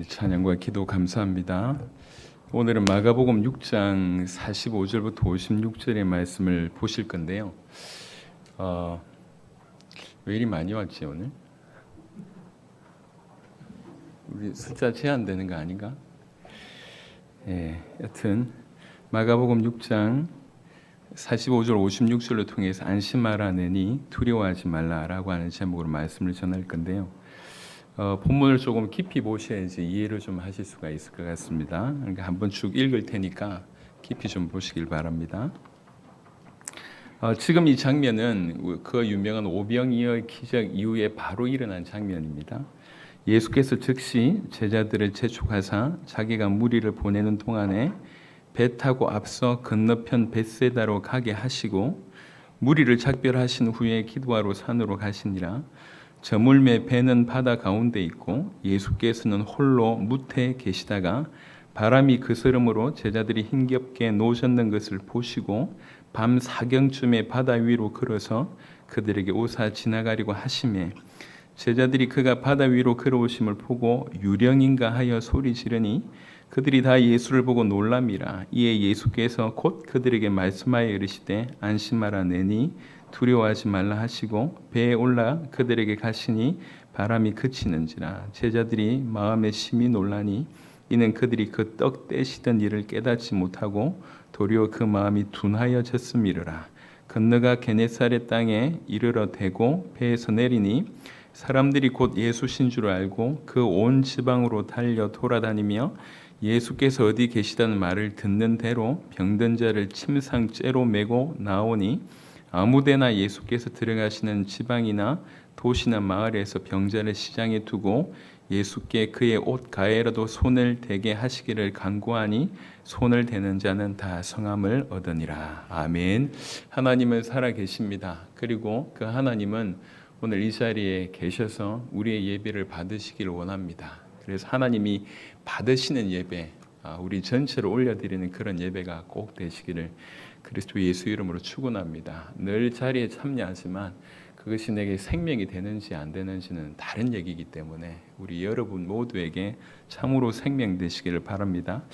찬양과 기도 감사합니다. 오늘은 마가복음 6장 45절부터 56절의 말씀을 보실 건데요. 왜 이리 많이 왔지 오늘? 우리 숫자 제한되는 거 아닌가? 여튼 마가복음 6장 45절 56절을 통해서 안심하라느니 두려워하지 말라라고 하는 제목으로 말씀을 전할 건데요. 본문을 조금 깊이 보셔야지 이해를 좀 하실 수가 있을 것 같습니다. 그러니까 한번 쭉 읽을 테니까 깊이 좀 보시길 바랍니다. 지금 이 장면은 그 유명한 오병이어의 기적 이후에 바로 일어난 장면입니다. 예수께서 즉시 제자들을 재촉하사 자기가 무리를 보내는 동안에 배 타고 앞서 건너편 벳세다로 가게 하시고 무리를 작별하신 후에 기도하러 산으로 가시니라. 저물매 배는 바다 가운데 있고 예수께서는 홀로 무태에 계시다가 바람이 그스름으로 제자들이 힘겹게 노젓는 것을 보시고 밤 사경쯤에 바다 위로 걸어서 그들에게 오사 지나가려고 하시매 제자들이 그가 바다 위로 걸어오심을 보고 유령인가 하여 소리 지르니 그들이 다 예수를 보고 놀랍니다. 이에 예수께서 곧 그들에게 말씀하여 이르시되 안심하라 내니 두려워하지 말라 하시고 배에 올라 그들에게 가시니 바람이 그치는지라. 제자들이 마음에 심히 놀라니 이는 그들이 그 떡 떼시던 일을 깨닫지 못하고 도리어 그 마음이 둔하여졌음이로라. 건너가 게네사렛 땅에 이르러 대고 배에서 내리니 사람들이 곧 예수신 줄 알고 그 온 지방으로 달려 돌아다니며 예수께서 어디 계시다는 말을 듣는 대로 병든 자를 침상째로 메고 나오니 아무데나 예수께서 들어가시는 지방이나 도시나 마을에서 병자를 시장에 두고 예수께 그의 옷 가에라도 손을 대게 하시기를 간구하니 손을 대는 자는 다 성함을 얻으니라. 아멘. 하나님은 살아 계십니다. 그리고 그 하나님은 오늘 이 자리에 계셔서 우리의 예배를 받으시기를 원합니다. 그래서 하나님이 받으시는 예배, 우리 전체를 올려드리는 그런 예배가 꼭 되시기를 그리스도 예수 이름으로 축원합니다. 늘 자리에 참여하지만 그것이 내게 생명이 되는지 안 되는지는 다른 얘기이기 때문에 우리 여러분 모두에게 참으로 생명 되시기를 바랍니다.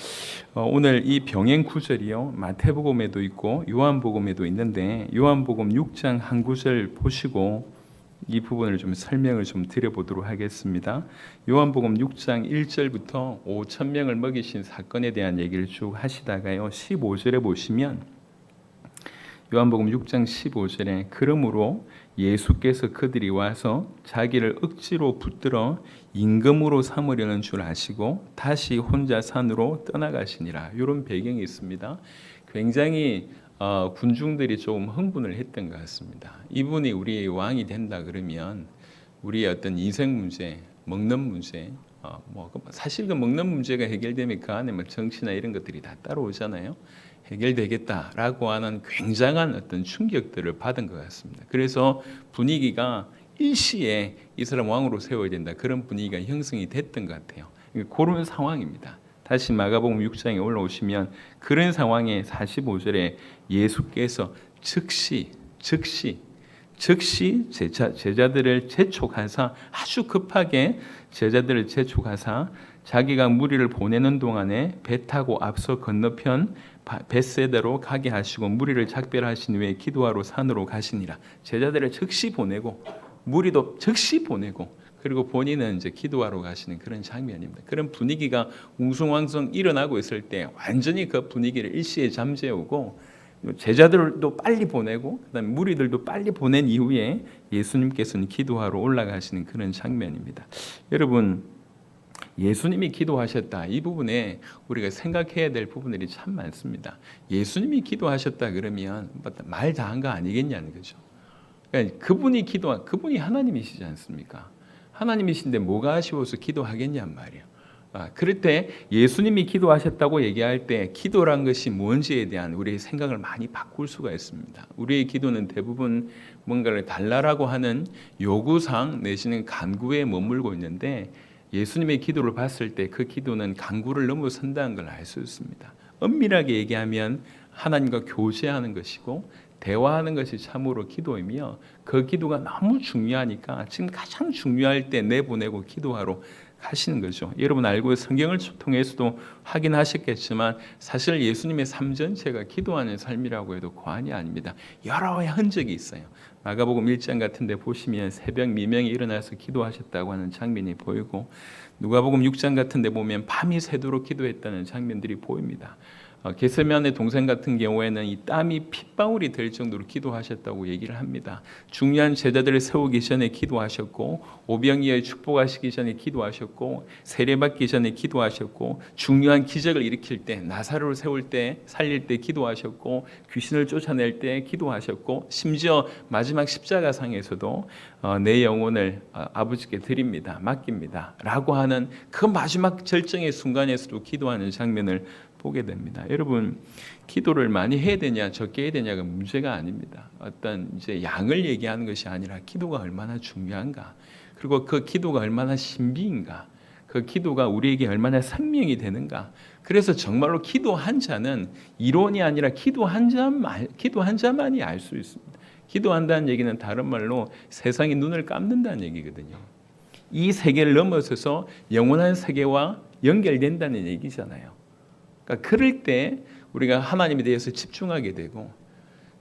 오늘 이 병행 구절이요 마태복음에도 있고 요한복음에도 있는데 요한복음 6장 한 구절 보시고 이 부분을 좀 설명을 좀 드려보도록 하겠습니다. 요한복음 6장 1절부터 5천 명을 먹이신 사건에 대한 얘기를 쭉 하시다가요 15절에 보시면 요한복음 6장 15절에 그러므로 예수께서 그들이 와서 자기를 억지로 붙들어 임금으로 삼으려는 줄 아시고 다시 혼자 산으로 떠나가시니라. 이런 배경이 있습니다. 굉장히 군중들이 좀 흥분을 했던 것 같습니다. 이분이 우리의 왕이 된다 그러면 우리의 어떤 인생 문제, 먹는 문제, 사실 그 먹는 문제가 해결되면 그 안에 정치나 이런 것들이 다 따라오잖아요. 해결되겠다라고 하는 굉장한 어떤 충격들을 받은 것 같습니다. 그래서 분위기가 일시에 이 사람 왕으로 세워야 된다 그런 분위기가 형성이 됐던 것 같아요. 그런 상황입니다. 다시 마가복음 6장에 올라오시면 그런 상황에 45절에 예수께서 즉시 제자들을 재촉하사 아주 급하게 제자들을 재촉하사 자기가 무리를 보내는 동안에 배 타고 앞서 건너편 벳세다로 가게 하시고 무리를 작별하신 후에 기도하러 산으로 가시니라. 제자들을 즉시 보내고 무리도 즉시 보내고 그리고 본인은 이제 기도하러 가시는 그런 장면입니다. 그런 분위기가 웅성왕성 일어나고 있을 때 완전히 그 분위기를 일시에 잠재우고 제자들도 빨리 보내고 그다음에 무리들도 빨리 보낸 이후에 예수님께서는 기도하러 올라가시는 그런 장면입니다. 여러분 예수님이 기도하셨다. 이 부분에 우리가 생각해야 될 부분들이 참 많습니다. 예수님이 기도하셨다 그러면 말 다 한 거 아니겠냐는 거죠. 그러니까 그분이 하나님이시지 않습니까? 하나님이신데 뭐가 아쉬워서 기도하겠냔 말이에요. 그럴 때 예수님이 기도하셨다고 얘기할 때 기도란 것이 뭔지에 대한 우리의 생각을 많이 바꿀 수가 있습니다. 우리의 기도는 대부분 뭔가를 달라라고 하는 요구사항 내지는 간구에 머물고 있는데 예수님의 기도를 봤을 때 그 기도는 간구를 넘어선다는 걸 알 수 있습니다. 엄밀하게 얘기하면 하나님과 교제하는 것이고 대화하는 것이 참으로 기도이며 그 기도가 너무 중요하니까 지금 가장 중요할 때 내보내고 기도하러 하시는 거죠. 여러분 알고 성경을 통해서도 확인하셨겠지만 사실 예수님의 삶 전체가 기도하는 삶이라고 해도 과언이 아닙니다. 여러 흔적이 있어요. 마가복음 1장 같은 데 보시면 새벽 미명에 일어나서 기도하셨다고 하는 장면이 보이고, 누가복음 6장 같은 데 보면 밤이 새도록 기도했다는 장면들이 보입니다. 겟세마네 동생 같은 경우에는 이 땀이 핏방울이 될 정도로 기도하셨다고 얘기를 합니다. 중요한 제자들을 세우기 전에 기도하셨고, 오병이어의 축복하시기 전에 기도하셨고, 세례받기 전에 기도하셨고, 중요한 기적을 일으킬 때, 나사로를 세울 때, 살릴 때 기도하셨고, 귀신을 쫓아낼 때 기도하셨고, 심지어 마지막 십자가상에서도 내 영혼을 아버지께 드립니다, 맡깁니다 라고 하는 그 마지막 절정의 순간에서도 기도하는 장면을 보게 됩니다. 여러분, 기도를 많이 해야 되냐 적게 해야 되냐가 문제가 아닙니다. 어떤 이제 양을 얘기하는 것이 아니라 기도가 얼마나 중요한가, 그리고 그 기도가 얼마나 신비인가, 그 기도가 우리에게 얼마나 생명이 되는가. 그래서 정말로 기도한 자는 이론이 아니라 기도한 자만이 알 수 있습니다. 기도한다는 얘기는 다른 말로 세상이 눈을 감는다는 얘기거든요. 이 세계를 넘어서서 영원한 세계와 연결된다는 얘기잖아요. 그러니까 그럴 때 우리가 하나님에 대해서 집중하게 되고,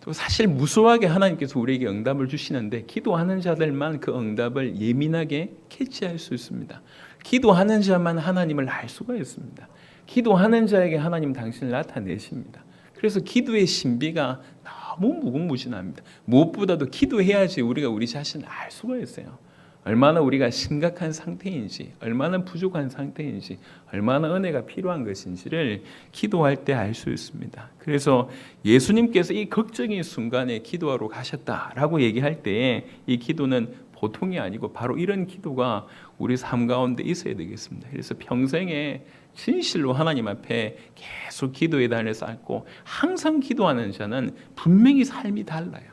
또 사실 무수하게 하나님께서 우리에게 응답을 주시는데 기도하는 자들만 그 응답을 예민하게 캐치할 수 있습니다. 기도하는 자만 하나님을 알 수가 있습니다. 기도하는 자에게 하나님 당신을 나타내십니다. 그래서 기도의 신비가 너무 무궁무진합니다. 무엇보다도 기도해야지 우리가 우리 자신을 알 수가 있어요. 얼마나 우리가 심각한 상태인지, 얼마나 부족한 상태인지, 얼마나 은혜가 필요한 것인지를 기도할 때 알 수 있습니다. 그래서 예수님께서 이 극적인 순간에 기도하러 가셨다라고 얘기할 때에 이 기도는 보통이 아니고 바로 이런 기도가 우리 삶 가운데 있어야 되겠습니다. 그래서 평생에 진실로 하나님 앞에 계속 기도의 단을 쌓고 항상 기도하는 자는 분명히 삶이 달라요.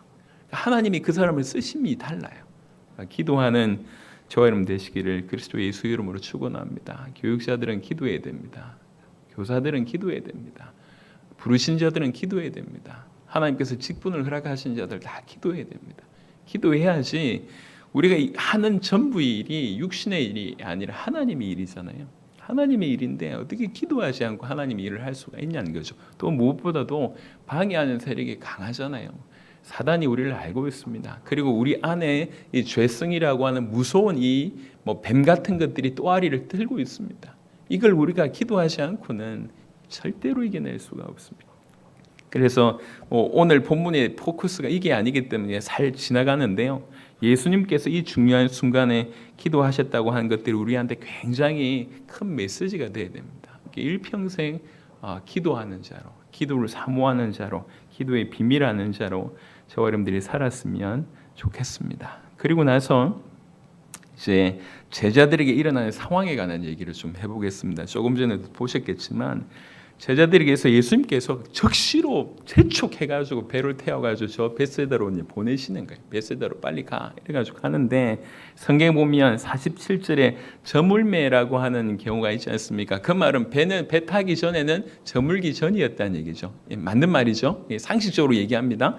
하나님이 그 사람을 쓰심이 달라요. 기도하는 저와 여러분 되시기를 그리스도 예수 이름으로 축원합니다. 교육자들은 기도해야 됩니다. 교사들은 기도해야 됩니다. 부르신 자들은 기도해야 됩니다. 하나님께서 직분을 허락하신 자들 다 기도해야 됩니다. 기도해야지 우리가 하는 전부의 일이 육신의 일이 아니라 하나님의 일이잖아요. 하나님의 일인데 어떻게 기도하지 않고 하나님의 일을 할 수가 있냐는 거죠. 또 무엇보다도 방해하는 세력이 강하잖아요. 사단이 우리를 알고 있습니다. 그리고 우리 안에 이 죄성이라고 하는 무서운 이 뱀 같은 것들이 또아리를 들고 있습니다. 이걸 우리가 기도하지 않고는 절대로 이겨낼 수가 없습니다. 그래서 오늘 본문의 포커스가 이게 아니기 때문에 잘 지나가는데요. 예수님께서 이 중요한 순간에 기도하셨다고 하는 것들이 우리한테 굉장히 큰 메시지가 되어야 됩니다. 일평생 기도하는 자로, 기도를 사모하는 자로, 기도의 비밀 아는 자로 저와 여러분들이 살았으면 좋겠습니다. 그리고 나서 이제 제자들에게 일어나는 상황에 관한 얘기를 좀 해보겠습니다. 조금 전에도 보셨겠지만 제자들에게서 예수님께서 적시로 재촉해가지고 배를 태워가지고 저 벳세다로 보내시는 거예요. 벳세다로 빨리 가 이래가지고 가는데 성경 보면 47절에 저물매라고 하는 경우가 있지 않습니까? 그 말은 배 타기 전에는 저물기 전이었다는 얘기죠. 맞는 말이죠. 상식적으로 얘기합니다.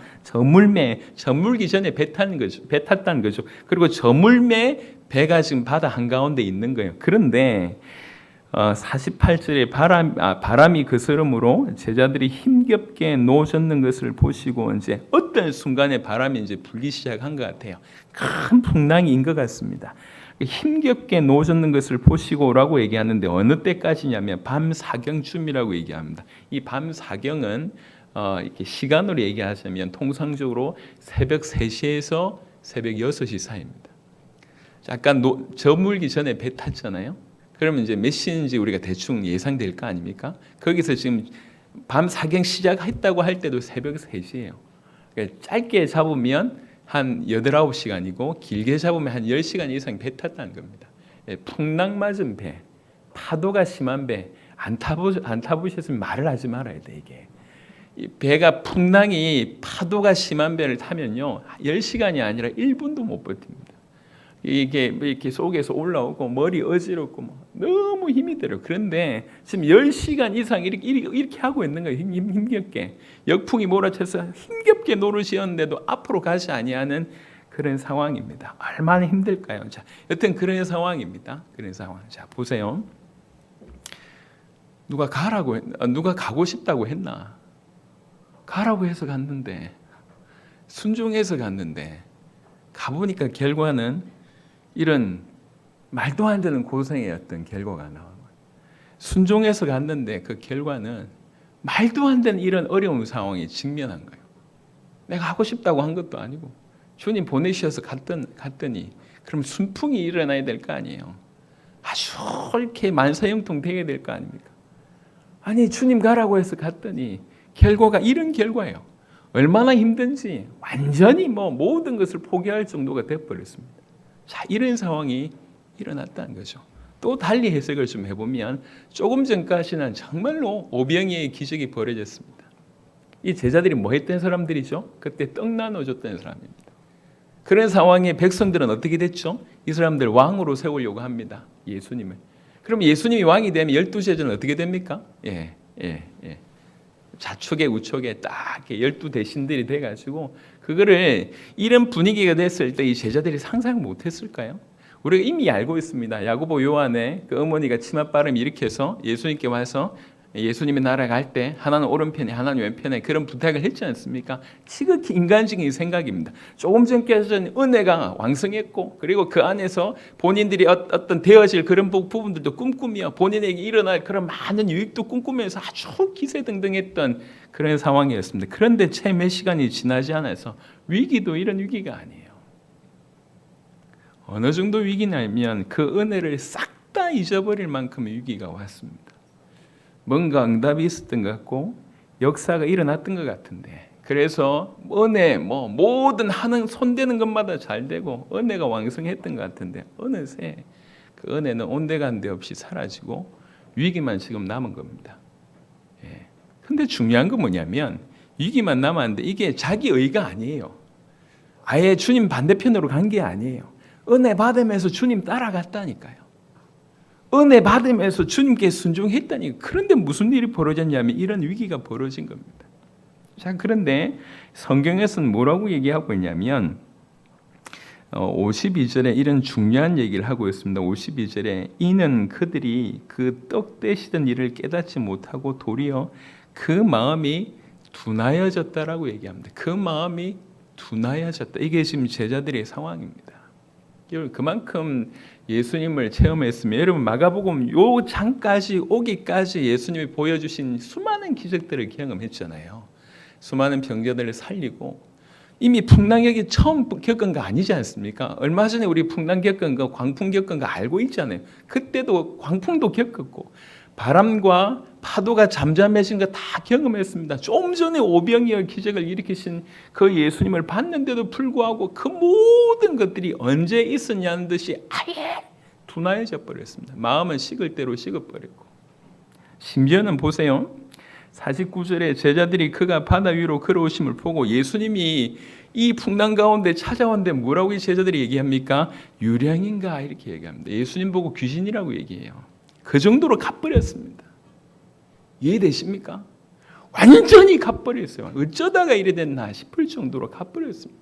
저물기 전에 배 탔다는 거죠. 그리고 저물매 배가 지금 바다 한가운데 있는 거예요. 그런데 48절에 바람이 그스름으로 제자들이 힘겹게 노젓는 것을 보시고 이제 어떤 순간에 바람이 이제 불기 시작한 것 같아요. 큰 풍랑인 것 같습니다. 힘겹게 노젓는 것을 보시고라고 얘기하는데 어느 때까지냐면 밤 사경쯤이라고 얘기합니다. 이 밤 사경은 이렇게 시간으로 얘기하자면 통상적으로 새벽 3시에서 새벽 6시 사이입니다. 약간 저물기 전에 배 탔잖아요. 그러면 이제 몇 시인지 우리가 대충 예상될 거 아닙니까? 거기서 지금 밤 사경 시작했다고 할 때도 새벽 3시예요. 그러니까 짧게 잡으면 한 8, 9시간이고 길게 잡으면 한 10시간 이상 배 탔다는 겁니다. 풍랑 맞은 배, 파도가 심한 배, 안 타보셨으면 말을 하지 말아야 돼. 이게 이 배가 풍랑이 파도가 심한 배를 타면요 10시간이 아니라 1분도 못 버팁니다. 이게 이렇게 속에서 올라오고 머리 어지럽고 너무 힘이 들어요. 그런데 지금 10시간 이상 이렇게 하고 있는 거예요. 힘겹게 역풍이 몰아쳐서 힘겹게 노릇이었는데도 앞으로 가지 아니하는 그런 상황입니다. 얼마나 힘들까요? 자, 여튼 그런 상황입니다. 그런 상황. 자, 보세요. 누가 가고 싶다고 했나? 가라고 해서 갔는데, 순종해서 갔는데, 가보니까 결과는 이런 말도 안 되는 고생의 어떤 결과가 나와요. 순종해서 갔는데 그 결과는 말도 안 되는 이런 어려운 상황에 직면한 거예요. 내가 하고 싶다고 한 것도 아니고 주님 보내셔서 갔더니 그럼 순풍이 일어나야 될 거 아니에요. 아주 이렇게 만사형통 되게 될 거 아닙니까? 아니 주님 가라고 해서 갔더니 결과가 이런 결과예요. 얼마나 힘든지 완전히 모든 것을 포기할 정도가 되어버렸습니다. 자, 이런 상황이 일어났다는 거죠. 또 달리 해석을 좀 해보면 조금 전까지는 정말로 오병이어의 기적이 벌어졌습니다. 이 제자들이 뭐 했던 사람들이죠? 그때 떡 나눠줬던 사람입니다. 그런 상황에 백성들은 어떻게 됐죠? 이 사람들 왕으로 세우려고 합니다. 예수님을. 그럼 예수님이 왕이 되면 12제자는 어떻게 됩니까? 좌측에 우측에 딱 12대신들이 돼가지고 그거를 이런 분위기가 됐을 때 이 제자들이 상상 못했을까요? 우리가 이미 알고 있습니다. 야고보 요한의 그 어머니가 치맛바람 일으켜서 예수님께 와서 예수님의 나라 갈 때 하나는 오른편에 하나는 왼편에 그런 부탁을 했지 않습니까? 지극히 인간적인 생각입니다. 조금 전까지는 은혜가 왕성했고 그리고 그 안에서 본인들이 어떤 되어질 그런 부분들도 꿈꾸며 본인에게 일어날 그런 많은 유익도 꿈꾸면서 아주 기세등등했던 그런 상황이었습니다. 그런데 채 몇 시간이 지나지 않아서 위기도 이런 위기가 아니에요. 어느 정도 위기냐면 그 은혜를 싹 다 잊어버릴 만큼의 위기가 왔습니다. 뭔가 응답이 있었던 것 같고 역사가 일어났던 것 같은데 그래서 은혜 모든 하는 손대는 것마다 잘 되고 은혜가 왕성했던 것 같은데 어느새 그 은혜는 온데간데 없이 사라지고 위기만 지금 남은 겁니다. 근데 중요한 건 뭐냐면 위기만 남았는데 이게 자기 의가 아니에요. 아예 주님 반대편으로 간 게 아니에요. 은혜 받으면서 주님 따라갔다니까요. 은혜 받으면서 주님께 순종했다니까. 그런데 무슨 일이 벌어졌냐면 이런 위기가 벌어진 겁니다. 자, 그런데 성경에서는 뭐라고 얘기하고 있냐면 52절에 이런 중요한 얘기를 하고 있습니다. 52절에 이는 그들이 그 떡 떼시던 일을 깨닫지 못하고 도리어 그 마음이 둔하여졌다라고 얘기합니다. 그 마음이 둔하여졌다. 이게 지금 제자들의 상황입니다. 그만큼 예수님을 체험했으면 여러분 마가복음 요 장까지 오기까지 예수님이 보여주신 수많은 기적들을 경험했잖아요. 수많은 병자들을 살리고 이미 풍랑역이 처음 겪은 거 아니지 않습니까? 얼마 전에 우리 풍랑 겪은 거 광풍 겪은 거 알고 있잖아요. 그때도 광풍도 겪었고 바람과 파도가 잠잠해진 거 다 경험했습니다. 좀 전에 오병이어 기적을 일으키신 그 예수님을 봤는데도 불구하고 그 모든 것들이 언제 있었냐는 듯이 아예 둔하여져 버렸습니다. 마음은 식을 대로 식어버렸고 심지어는 보세요. 49절에 제자들이 그가 바다 위로 걸어오심을 보고 예수님이 이 풍랑 가운데 찾아왔는데 뭐라고 이 제자들이 얘기합니까? 유령인가 이렇게 얘기합니다. 예수님 보고 귀신이라고 얘기해요. 그 정도로 가버렸습니다. 이해되십니까? 완전히 가버렸어요. 어쩌다가 이래 됐나 싶을 정도로 가버렸습니다.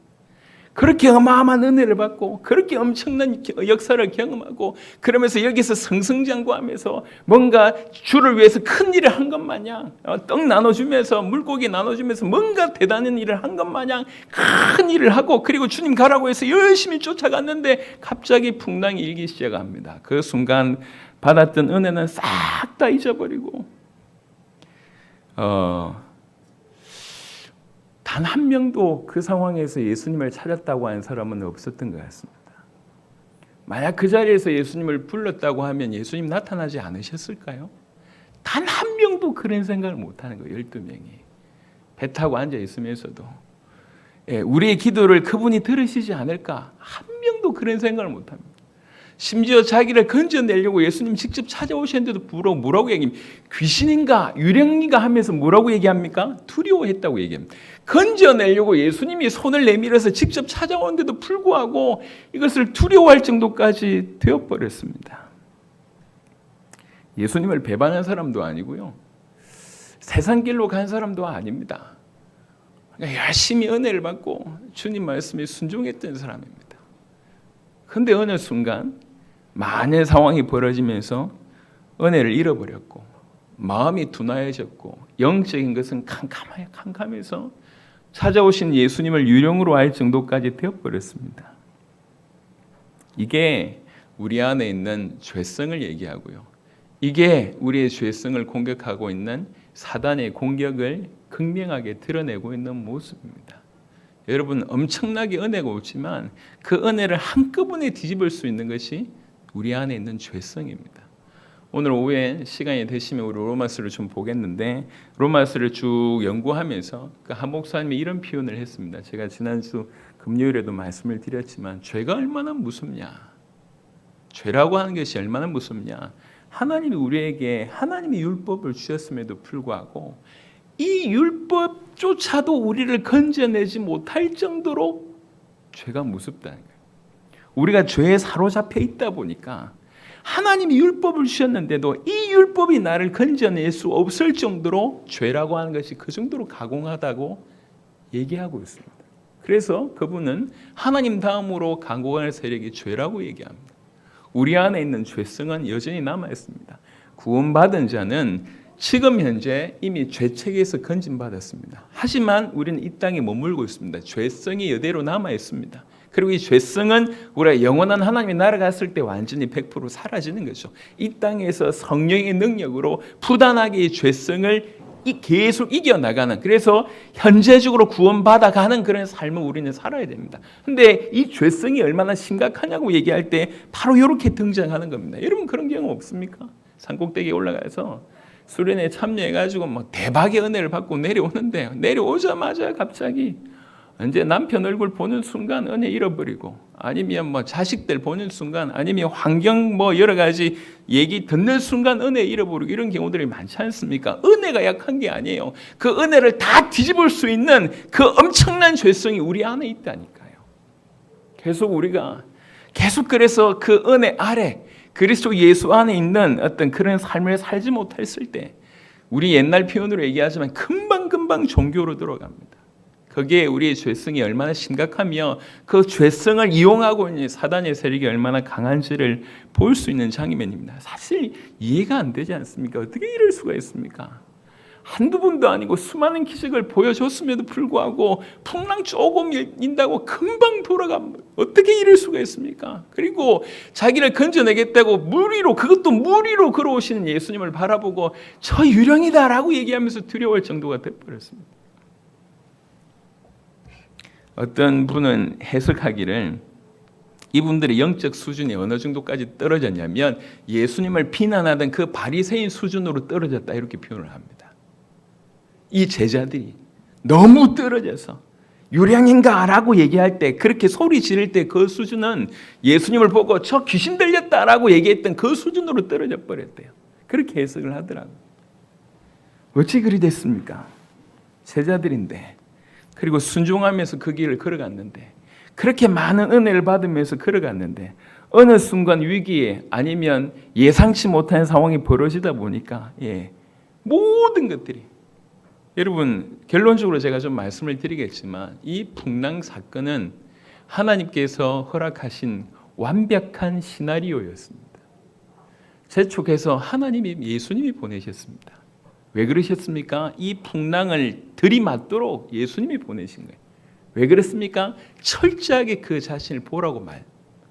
그렇게 어마어마한 은혜를 받고 그렇게 엄청난 역사를 경험하고 그러면서 여기서 승승장구하면서 뭔가 주를 위해서 큰 일을 한 것 마냥 떡 나눠주면서 물고기 나눠주면서 뭔가 대단한 일을 한 것 마냥 큰 일을 하고 그리고 주님 가라고 해서 열심히 쫓아갔는데 갑자기 풍랑이 일기 시작합니다. 그 순간 받았던 은혜는 싹 다 잊어버리고 단 한 명도 그 상황에서 예수님을 찾았다고 하는 사람은 없었던 것 같습니다. 만약 그 자리에서 예수님을 불렀다고 하면 예수님 나타나지 않으셨을까요? 단 한 명도 그런 생각을 못하는 거예요. 12명이. 배 타고 앉아 있으면서도 우리의 기도를 그분이 들으시지 않을까? 한 명도 그런 생각을 못합니다. 심지어 자기를 건져내려고 예수님 직접 찾아오셨는데도 불구하고 뭐라고 얘기합니까? 귀신인가 유령인가 하면서 뭐라고 얘기합니까? 두려워했다고 얘기합니다. 건져내려고 예수님이 손을 내밀어서 직접 찾아오는데도 불구하고 이것을 두려워할 정도까지 되어버렸습니다. 예수님을 배반한 사람도 아니고요. 세상 길로 간 사람도 아닙니다. 그러니까 열심히 은혜를 받고 주님 말씀에 순종했던 사람입니다. 그런데 어느 순간 많은 상황이 벌어지면서 은혜를 잃어버렸고 마음이 둔하여졌고 영적인 것은 캄캄해서 찾아오신 예수님을 유령으로 알 정도까지 되어버렸습니다. 이게 우리 안에 있는 죄성을 얘기하고요. 이게 우리의 죄성을 공격하고 있는 사단의 공격을 극명하게 드러내고 있는 모습입니다. 여러분, 엄청나게 은혜가 오지만 그 은혜를 한꺼번에 뒤집을 수 있는 것이 우리 안에 있는 죄성입니다. 오늘 오후에 시간이 되시면 우리 로마서를 좀 보겠는데, 로마서를 쭉 연구하면서 한 목사님이 이런 표현을 했습니다. 제가 지난주 금요일에도 말씀을 드렸지만 죄가 얼마나 무섭냐, 죄라고 하는 것이 얼마나 무섭냐. 하나님이 우리에게 하나님의 율법을 주셨음에도 불구하고 이 율법조차도 우리를 건져내지 못할 정도로 죄가 무섭다는 거예요. 우리가 죄에 사로잡혀 있다 보니까 하나님이 율법을 주셨는데도 이 율법이 나를 건져낼 수 없을 정도로 죄라고 하는 것이 그 정도로 가공하다고 얘기하고 있습니다. 그래서 그분은 하나님 다음으로 강공할 세력이 죄라고 얘기합니다. 우리 안에 있는 죄성은 여전히 남아 있습니다. 구원받은 자는 지금 현재 이미 죄책에서 건진받았습니다. 하지만 우리는 이 땅에 머물고 있습니다. 죄성이 이대로 남아 있습니다. 그리고 이 죄성은 우리가 영원한 하나님의 나라 갔을 때 완전히 100% 사라지는 거죠. 이 땅에서 성령의 능력으로 부단하게 이 죄성을 계속 이겨나가는, 그래서 현재적으로 구원받아가는 그런 삶을 우리는 살아야 됩니다. 근데 이 죄성이 얼마나 심각하냐고 얘기할 때 바로 이렇게 등장하는 겁니다. 여러분, 그런 경험 없습니까? 산꼭대기에 올라가서 수련회에 참여해가지고 뭐 대박의 은혜를 받고 내려오는데, 내려오자마자 갑자기 이제 남편 얼굴 보는 순간 은혜 잃어버리고, 아니면 뭐 자식들 보는 순간, 아니면 환경 뭐 여러 가지 얘기 듣는 순간 은혜 잃어버리고, 이런 경우들이 많지 않습니까? 은혜가 약한 게 아니에요. 그 은혜를 다 뒤집을 수 있는 그 엄청난 죄성이 우리 안에 있다니까요. 우리가 그래서 그 은혜 아래 그리스도 예수 안에 있는 어떤 그런 삶을 살지 못했을 때, 우리 옛날 표현으로 얘기하지만 금방 종교로 들어갑니다. 거기에 우리의 죄성이 얼마나 심각하며 그 죄성을 이용하고 있는 사단의 세력이 얼마나 강한지를 볼 수 있는 장면입니다. 사실 이해가 안 되지 않습니까? 어떻게 이럴 수가 있습니까? 한두 번도 아니고 수많은 기적을 보여줬음에도 불구하고 풍랑 조금 인다고 금방 돌아가면 어떻게 이럴 수가 있습니까? 그리고 자기를 건져내겠다고 그것도 무리로 걸어오시는 예수님을 바라보고 저 유령이다라고 얘기하면서 두려워할 정도가 돼버렸습니다. 어떤 분은 해석하기를 이분들의 영적 수준이 어느 정도까지 떨어졌냐면 예수님을 비난하던 그 바리새인 수준으로 떨어졌다, 이렇게 표현을 합니다. 이 제자들이 너무 떨어져서 유령인가라고 얘기할 때, 그렇게 소리 지를 때 그 수준은 예수님을 보고 저 귀신 들렸다라고 얘기했던 그 수준으로 떨어져 버렸대요. 그렇게 해석을 하더라고요. 어찌 그리 됐습니까? 제자들인데, 그리고 순종하면서 그 길을 걸어갔는데, 그렇게 많은 은혜를 받으면서 걸어갔는데, 어느 순간 위기에 아니면 예상치 못한 상황이 벌어지다 보니까 모든 것들이, 여러분, 결론적으로 제가 좀 말씀을 드리겠지만 이 풍랑 사건은 하나님께서 허락하신 완벽한 시나리오였습니다. 재촉해서 하나님이, 예수님이 보내셨습니다. 왜 그러셨습니까? 이 풍랑을 들이맞도록 예수님이 보내신 거예요. 왜 그렇습니까? 철저하게 그 자신을 보라고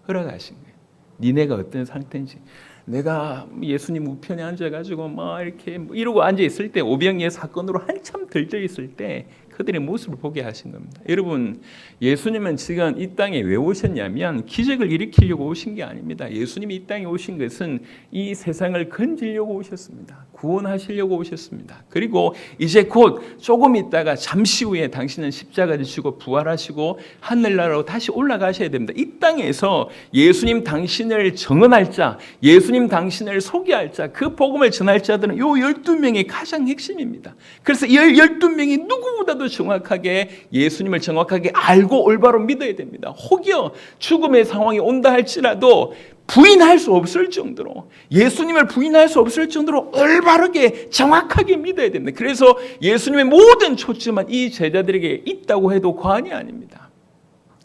허락하신 거예요. 니네가 어떤 상태인지. 내가 예수님 우편에 앉아가지고 막 이렇게 이러고 앉아있을 때, 오병이의 사건으로 한참 들떠있을 때 그들의 모습을 보게 하신 겁니다. 여러분, 예수님은 지금 이 땅에 왜 오셨냐면 기적을 일으키려고 오신 게 아닙니다. 예수님이 이 땅에 오신 것은 이 세상을 건지려고 오셨습니다. 구원하시려고 오셨습니다. 그리고 이제 곧 조금 있다가 잠시 후에 당신은 십자가를 지고 부활하시고 하늘나라로 다시 올라가셔야 됩니다. 이 땅에서 예수님 당신을 정언할 자, 예수님 당신을 소개할 자, 그 복음을 전할 자들은 이 12명이 가장 핵심입니다. 그래서 이 12명이 누구보다도 아주 정확하게 예수님을 정확하게 알고 올바로 믿어야 됩니다. 혹여 죽음의 상황이 온다 할지라도 부인할 수 없을 정도로, 예수님을 부인할 수 없을 정도로 올바르게 정확하게 믿어야 됩니다. 그래서 예수님의 모든 초점은 이 제자들에게 있다고 해도 과언이 아닙니다.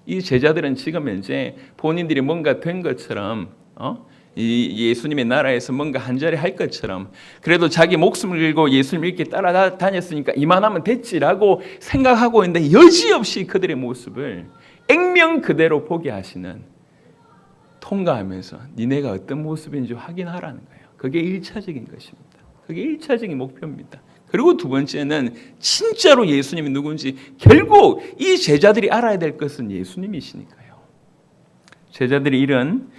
이 제자들은 지금 현재 본인들이 뭔가 된 것처럼 이 예수님의 나라에서 뭔가 한 자리 할 것처럼, 그래도 자기 목숨을 걸고 예수님 이렇게 따라다녔으니까 이만하면 됐지라고 생각하고 있는데, 여지없이 그들의 모습을 액면 그대로 보게 하시는, 통과하면서 니네가 어떤 모습인지 확인하라는 거예요. 그게 1차적인 것입니다. 그게 1차적인 목표입니다. 그리고 두 번째는 진짜로 예수님이 누군지, 결국 이 제자들이 알아야 될 것은 예수님이시니까요. 제자들이 이런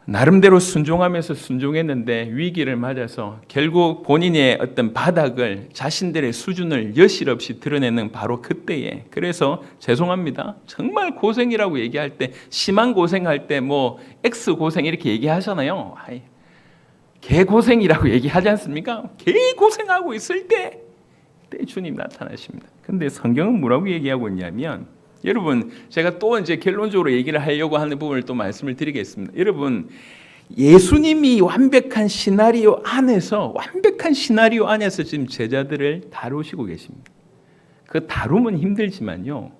나름대로 순종하면서 순종했는데 위기를 맞아서 결국 본인의 어떤 바닥을, 자신들의 수준을 여실없이 드러내는 바로 그때에, 그래서 죄송합니다, 정말 고생이라고 얘기할 때, 심한 고생할 때 뭐 X 고생 이렇게 얘기하잖아요. 개 고생이라고 얘기하지 않습니까? 개 고생하고 있을 때 주님 나타나십니다. 근데 성경은 뭐라고 얘기하고 있냐면, 여러분, 제가 또 이제 결론적으로 얘기를 하려고 하는 부분을 또 말씀을 드리겠습니다. 여러분, 예수님이 완벽한 시나리오 안에서 지금 제자들을 다루시고 계십니다. 그 다루면 힘들지만요,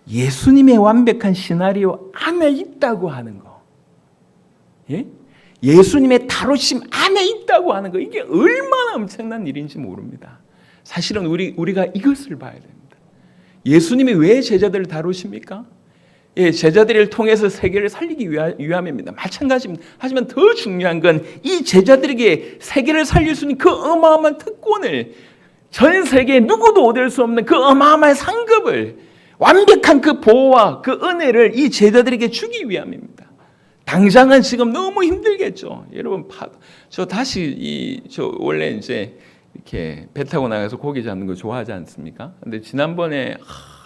예수님의 완벽한 시나리오 안에 있다고 하는 거, 예수님의 다루심 안에 있다고 하는 거, 이게 얼마나 엄청난 일인지 모릅니다. 사실은 우리가 이것을 봐야 됩니다. 예수님이 왜 제자들을 다루십니까? 제자들을 통해서 세계를 살리기 위함입니다. 마찬가지입니다. 하지만 더 중요한 건 이 제자들에게 세계를 살릴 수 있는 그 어마어마한 특권을, 전 세계에 누구도 얻을 수 없는 그 어마어마한 상급을, 완벽한 그 보호와 그 은혜를 이 제자들에게 주기 위함입니다. 당장은 지금 너무 힘들겠죠. 여러분, 저 원래 이제 이렇게 배 타고 나가서 고기 잡는 거 좋아하지 않습니까? 근데 지난번에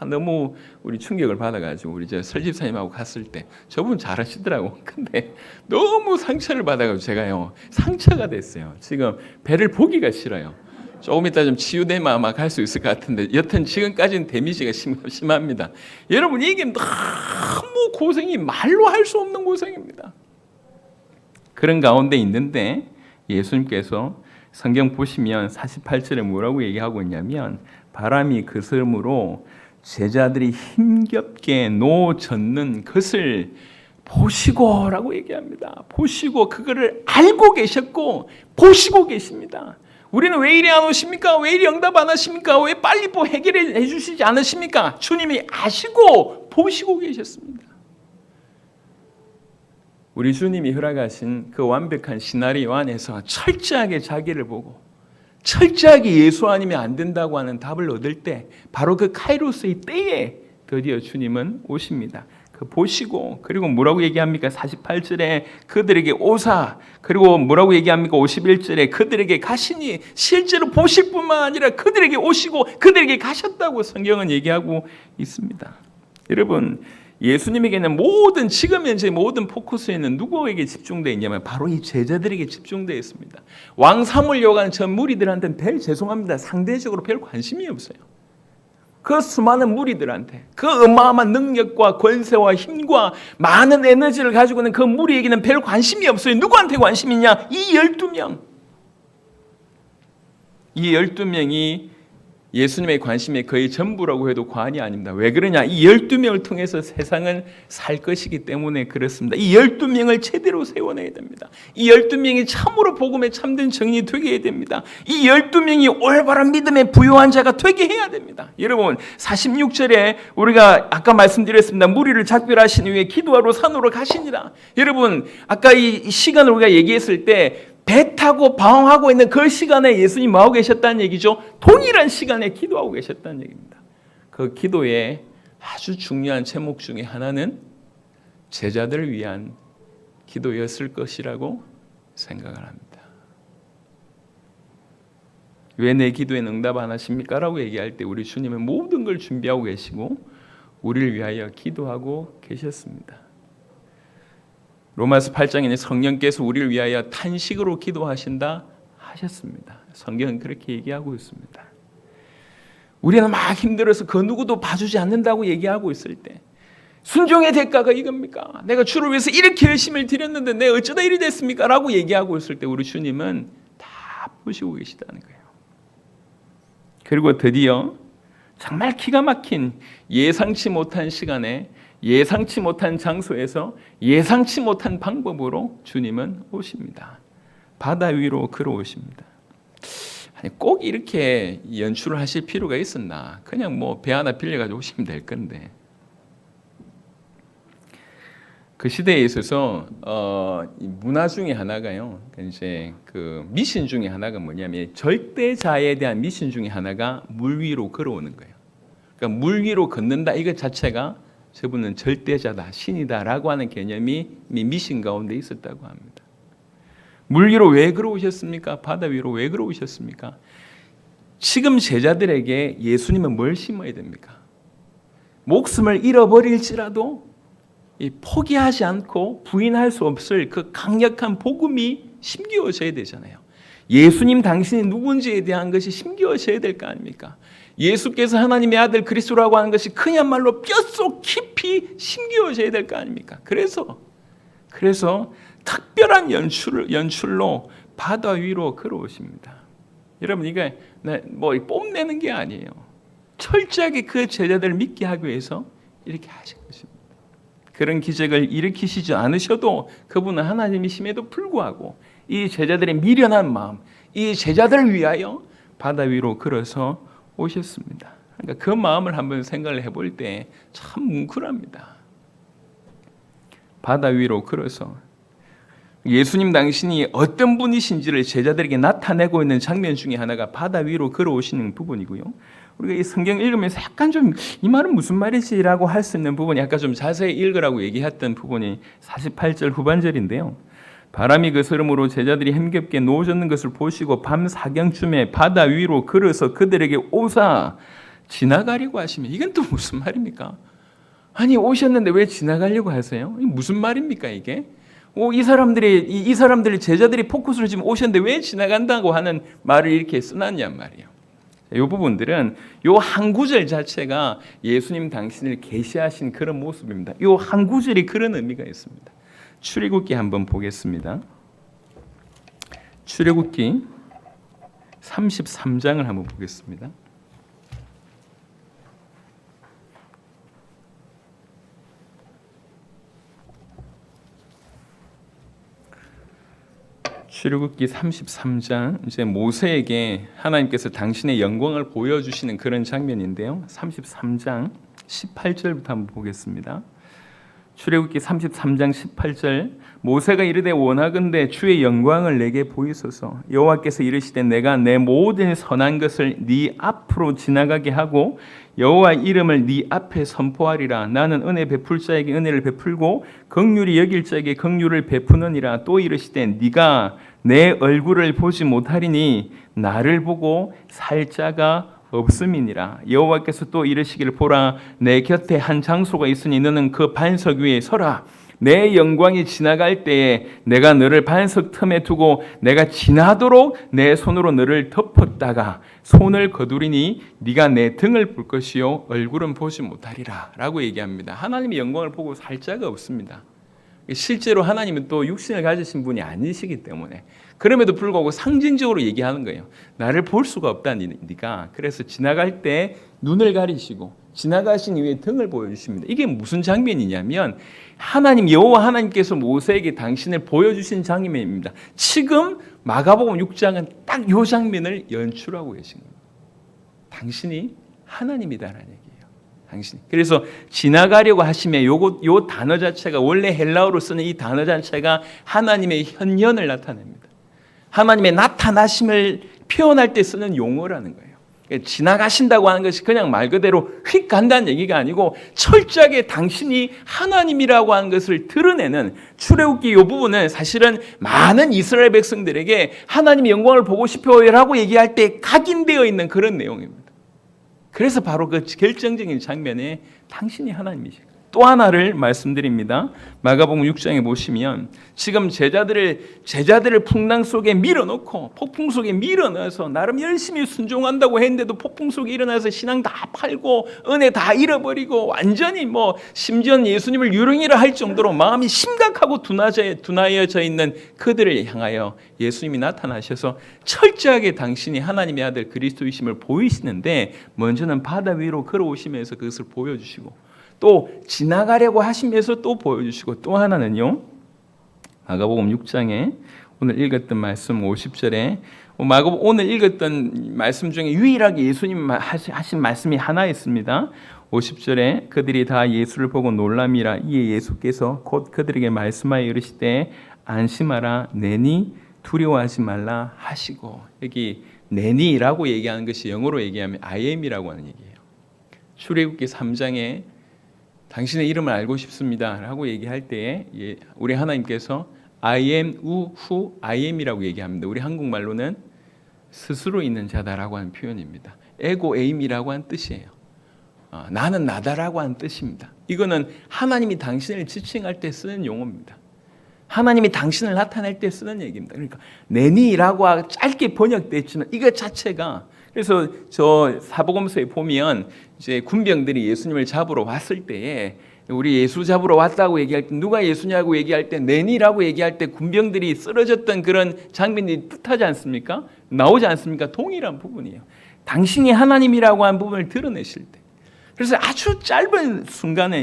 너무 우리 충격을 받아가지고 우리 설집사님하고 갔을 때 저분 잘하시더라고. 근데 너무 상처를 받아가지고 제가요, 상처가 됐어요. 지금 배를 보기가 싫어요. 조금 이따 좀 치유되면 아마 갈 수 있을 것 같은데, 여튼 지금까지는 데미지가 심합니다. 여러분, 이게 너무 고생이 말로 할 수 없는 고생입니다. 그런 가운데 있는데 예수님께서 성경 보시면 48절에 뭐라고 얘기하고 있냐면, 바람이 그스름으로 제자들이 힘겹게 노젓는 것을 보시고라고 얘기합니다. 보시고, 그거를 알고 계셨고 보시고 계십니다. 우리는 왜 이리 안 오십니까? 왜 이리 응답 안 하십니까? 왜 빨리 해결해 주시지 않으십니까? 주님이 아시고 보시고 계셨습니다. 우리 주님이 허락하신 그 완벽한 시나리오 안에서 철저하게 자기를 보고, 철저하게 예수 아니면 안 된다고 하는 답을 얻을 때, 바로 그 카이로스의 때에 드디어 주님은 오십니다. 그 보시고, 그리고 뭐라고 얘기합니까? 48절에 그들에게 오사, 그리고 뭐라고 얘기합니까? 51절에 그들에게 가시니, 실제로 보실 뿐만 아니라 그들에게 오시고 그들에게 가셨다고 성경은 얘기하고 있습니다. 여러분, 예수님에게는 지금 현재 모든 포커스에는 누구에게 집중되어 있냐면 바로 이 제자들에게 집중되어 있습니다. 왕 삼으려고 하는 전 무리들한테는 죄송합니다, 상대적으로 별 관심이 없어요. 그 수많은 무리들한테, 그 어마어마한 능력과 권세와 힘과 많은 에너지를 가지고 있는 그 무리에게는 별 관심이 없어요. 누구한테 관심이 있냐? 이 12명. 이 12명이 예수님의 관심이 거의 전부라고 해도 과언이 아닙니다. 왜 그러냐? 이 12명을 통해서 세상을 살 것이기 때문에 그렇습니다. 이 12명을 제대로 세워내야 됩니다. 이 12명이 참으로 복음에 참된 증인이 되게 해야 됩니다. 이 12명이 올바른 믿음의 부요한 자가 되게 해야 됩니다. 여러분, 46절에 우리가 아까 말씀드렸습니다. 무리를 작별하신 후에 기도하러 산으로 가시니라. 여러분, 아까 이 시간을 우리가 얘기했을 때 배 타고 방황하고 있는 그 시간에 예수님이 뭐하고 계셨다는 얘기죠? 동일한 시간에 기도하고 계셨다는 얘기입니다. 그 기도의 아주 중요한 제목 중에 하나는 제자들을 위한 기도였을 것이라고 생각을 합니다. 왜 내 기도에 응답 안 하십니까? 라고 얘기할 때 우리 주님은 모든 걸 준비하고 계시고 우리를 위하여 기도하고 계셨습니다. 로마서 8장에는 성령께서 우리를 위하여 탄식으로 기도하신다 하셨습니다. 성경은 그렇게 얘기하고 있습니다. 우리는 막 힘들어서 그 누구도 봐주지 않는다고 얘기하고 있을 때 순종의 대가가 이겁니까? 내가 주를 위해서 이렇게 열심히 드렸는데 내가 어쩌다 이리 됐습니까? 라고 얘기하고 있을 때 우리 주님은 다 보시고 계시다는 거예요. 그리고 드디어 정말 기가 막힌 예상치 못한 시간에 예상치 못한 장소에서 예상치 못한 방법으로 주님은 오십니다. 바다 위로 걸어오십니다. 아니, 꼭 이렇게 연출을 하실 필요가 있었나? 그냥 뭐 배 하나 빌려가지고 오시면 될 건데. 그 시대에 있어서 문화 중에 하나가요. 이제 그 미신 중에 하나가 뭐냐면 절대자에 대한 미신 중에 하나가 물 위로 걸어오는 거예요. 그러니까 물 위로 걷는다 이것 자체가 저분은 절대자다, 신이다라고 하는 개념이 미신 가운데 있었다고 합니다. 물 위로 왜 걸어오셨습니까? 바다 위로 왜 걸어오셨습니까? 지금 제자들에게 예수님은 뭘 심어야 됩니까? 목숨을 잃어버릴지라도 포기하지 않고 부인할 수 없을 그 강력한 복음이 심겨져야 되잖아요. 예수님 당신이 누군지에 대한 것이 심겨져야 될 거 아닙니까? 예수께서 하나님의 아들 그리스도라고 하는 것이 그야말로 뼛속 깊이 심겨져야 될 거 아닙니까? 그래서 특별한 연출로 바다 위로 걸어오십니다. 여러분 이게 뭐 뽐내는 게 아니에요. 철저하게 그 제자들을 믿게 하기 위해서 이렇게 하신 것입니다. 그런 기적을 일으키시지 않으셔도 그분은 하나님이심에도 불구하고 이 제자들의 미련한 마음, 이 제자들을 위하여 바다 위로 걸어서 오셨습니다. 그러니까 그 마음을 한번 생각을 해볼 때 참 뭉클합니다. 바다 위로 걸어서 예수님 당신이 어떤 분이신지를 제자들에게 나타내고 있는 장면 중에 하나가 바다 위로 걸어오시는 부분이고요. 우리가 이 성경 읽으면서 약간 좀 이 말은 무슨 말이지라고 할 수 있는 부분이 약간 좀 자세히 읽으라고 얘기했던 부분이 48절 후반절인데요. 바람이 거스름으로 제자들이 힘겹게 누워졌는 것을 보시고 밤 사경쯤에 바다 위로 걸어서 그들에게 오사 지나가려고 하시면 이건 또 무슨 말입니까? 아니 오셨는데 왜 지나가려고 하세요? 이게 무슨 말입니까 이게? 이 사람들이 제자들이 포커스를 지금 오셨는데 왜 지나간다고 하는 말을 이렇게 써놨냔 말이에요. 이 부분들은 이 한 구절 자체가 예수님 당신을 계시하신 그런 모습입니다. 이 한 구절이 그런 의미가 있습니다. 출애굽기 한번 보겠습니다. 출애굽기 33장을 한번 보겠습니다. 출애굽기 33장 이제 모세에게 하나님께서 당신의 영광을 보여주시는 그런 장면인데요. 33장 18절부터 한번 보겠습니다. 출애굽기 33장 18절 모세가 이르되 원하건대 주의 영광을 내게 보이소서. 여호와께서 이르시되 내가 내 모든 선한 것을 네 앞으로 지나가게 하고 여호와 이름을 네 앞에 선포하리라. 나는 은혜 베풀 자에게 은혜를 베풀고 긍휼히 여길 자에게 긍휼을 베푸느니라. 또 이르시되 네가 내 얼굴을 보지 못하리니 나를 보고 살 자가 없음이니라. 여호와께서 또 이르시기를 보라 내 곁에 한 장소가 있으니 너는 그 반석 위에 서라. 내 영광이 지나갈 때에 내가 너를 반석 틈에 두고 내가 지나도록 내 손으로 너를 덮었다가 손을 거두리니 네가 내 등을 볼 것이요 얼굴은 보지 못하리라 라고 얘기합니다. 하나님의 영광을 보고 살 자가 없습니다. 실제로 하나님은 또 육신을 가지신 분이 아니시기 때문에 그럼에도 불구하고 상징적으로 얘기하는 거예요. 나를 볼 수가 없다 네가. 그래서 지나갈 때 눈을 가리시고 지나가신 이후에 등을 보여주십니다. 이게 무슨 장면이냐면 하나님 여호와 하나님께서 모세에게 당신을 보여주신 장면입니다. 지금 마가복음 6장은 딱 이 장면을 연출하고 계신 겁니다. 당신이 하나님이다라는 얘기예요. 당신. 그래서 지나가려고 하시면 요 단어 자체가 원래 헬라어로 쓰는 이 단어 자체가 하나님의 현현을 나타냅니다. 하나님의 나타나심을 표현할 때 쓰는 용어라는 거예요. 지나가신다고 하는 것이 그냥 말 그대로 휙 간다는 얘기가 아니고 철저하게 당신이 하나님이라고 하는 것을 드러내는 출애굽기 이 부분은 사실은 많은 이스라엘 백성들에게 하나님의 영광을 보고 싶어요라고 얘기할 때 각인되어 있는 그런 내용입니다. 그래서 바로 그 결정적인 장면에 당신이 하나님이시다. 또 하나를 말씀드립니다. 마가복음 6장에 보시면 지금 제자들을 풍랑 속에 밀어넣고 폭풍 속에 밀어넣어서 나름 열심히 순종한다고 했는데도 폭풍 속에 일어나서 신앙 다 팔고 은혜 다 잃어버리고 완전히 심지어는 예수님을 유령이라 할 정도로 마음이 심각하고 둔하여져 있는 그들을 향하여 예수님이 나타나셔서 철저하게 당신이 하나님의 아들 그리스도이심을 보이시는데 먼저는 바다 위로 걸어오시면서 그것을 보여주시고 또 지나가려고 하시면서 또 보여주시고 또 하나는요. 마가복음 6장에 오늘 읽었던 말씀 50절에 오늘 읽었던 말씀 중에 유일하게 예수님 하신 말씀이 하나 있습니다. 50절에 그들이 다 예수를 보고 놀람이라 이에 예수께서 곧 그들에게 말씀하여 이르시되 안심하라 내니 두려워하지 말라 하시고 여기 내니라고 얘기하는 것이 영어로 얘기하면 I am이라고 하는 얘기예요. 출애굽기 3장에 당신의 이름을 알고 싶습니다 라고 얘기할 때에 우리 하나님께서 I am who I am이라고 얘기합니다. 우리 한국말로는 스스로 있는 자다라고 하는 표현입니다. 에고 에임이라고 하는 뜻이에요. 나는 나다라고 하는 뜻입니다. 이거는 하나님이 당신을 지칭할 때 쓰는 용어입니다. 하나님이 당신을 나타낼 때 쓰는 얘기입니다. 그러니까 내니라고 짧게 번역됐지만 이거 자체가 그래서 저 사복음서에 보면 이제 군병들이 예수님을 잡으러 왔을 때에 우리 예수 잡으러 왔다고 얘기할 때 누가 예수냐고 얘기할 때 내니라고 얘기할 때 군병들이 쓰러졌던 그런 장면이 뜻하지 않습니까? 나오지 않습니까? 동일한 부분이에요. 당신이 하나님이라고 한 부분을 드러내실 때 그래서 아주 짧은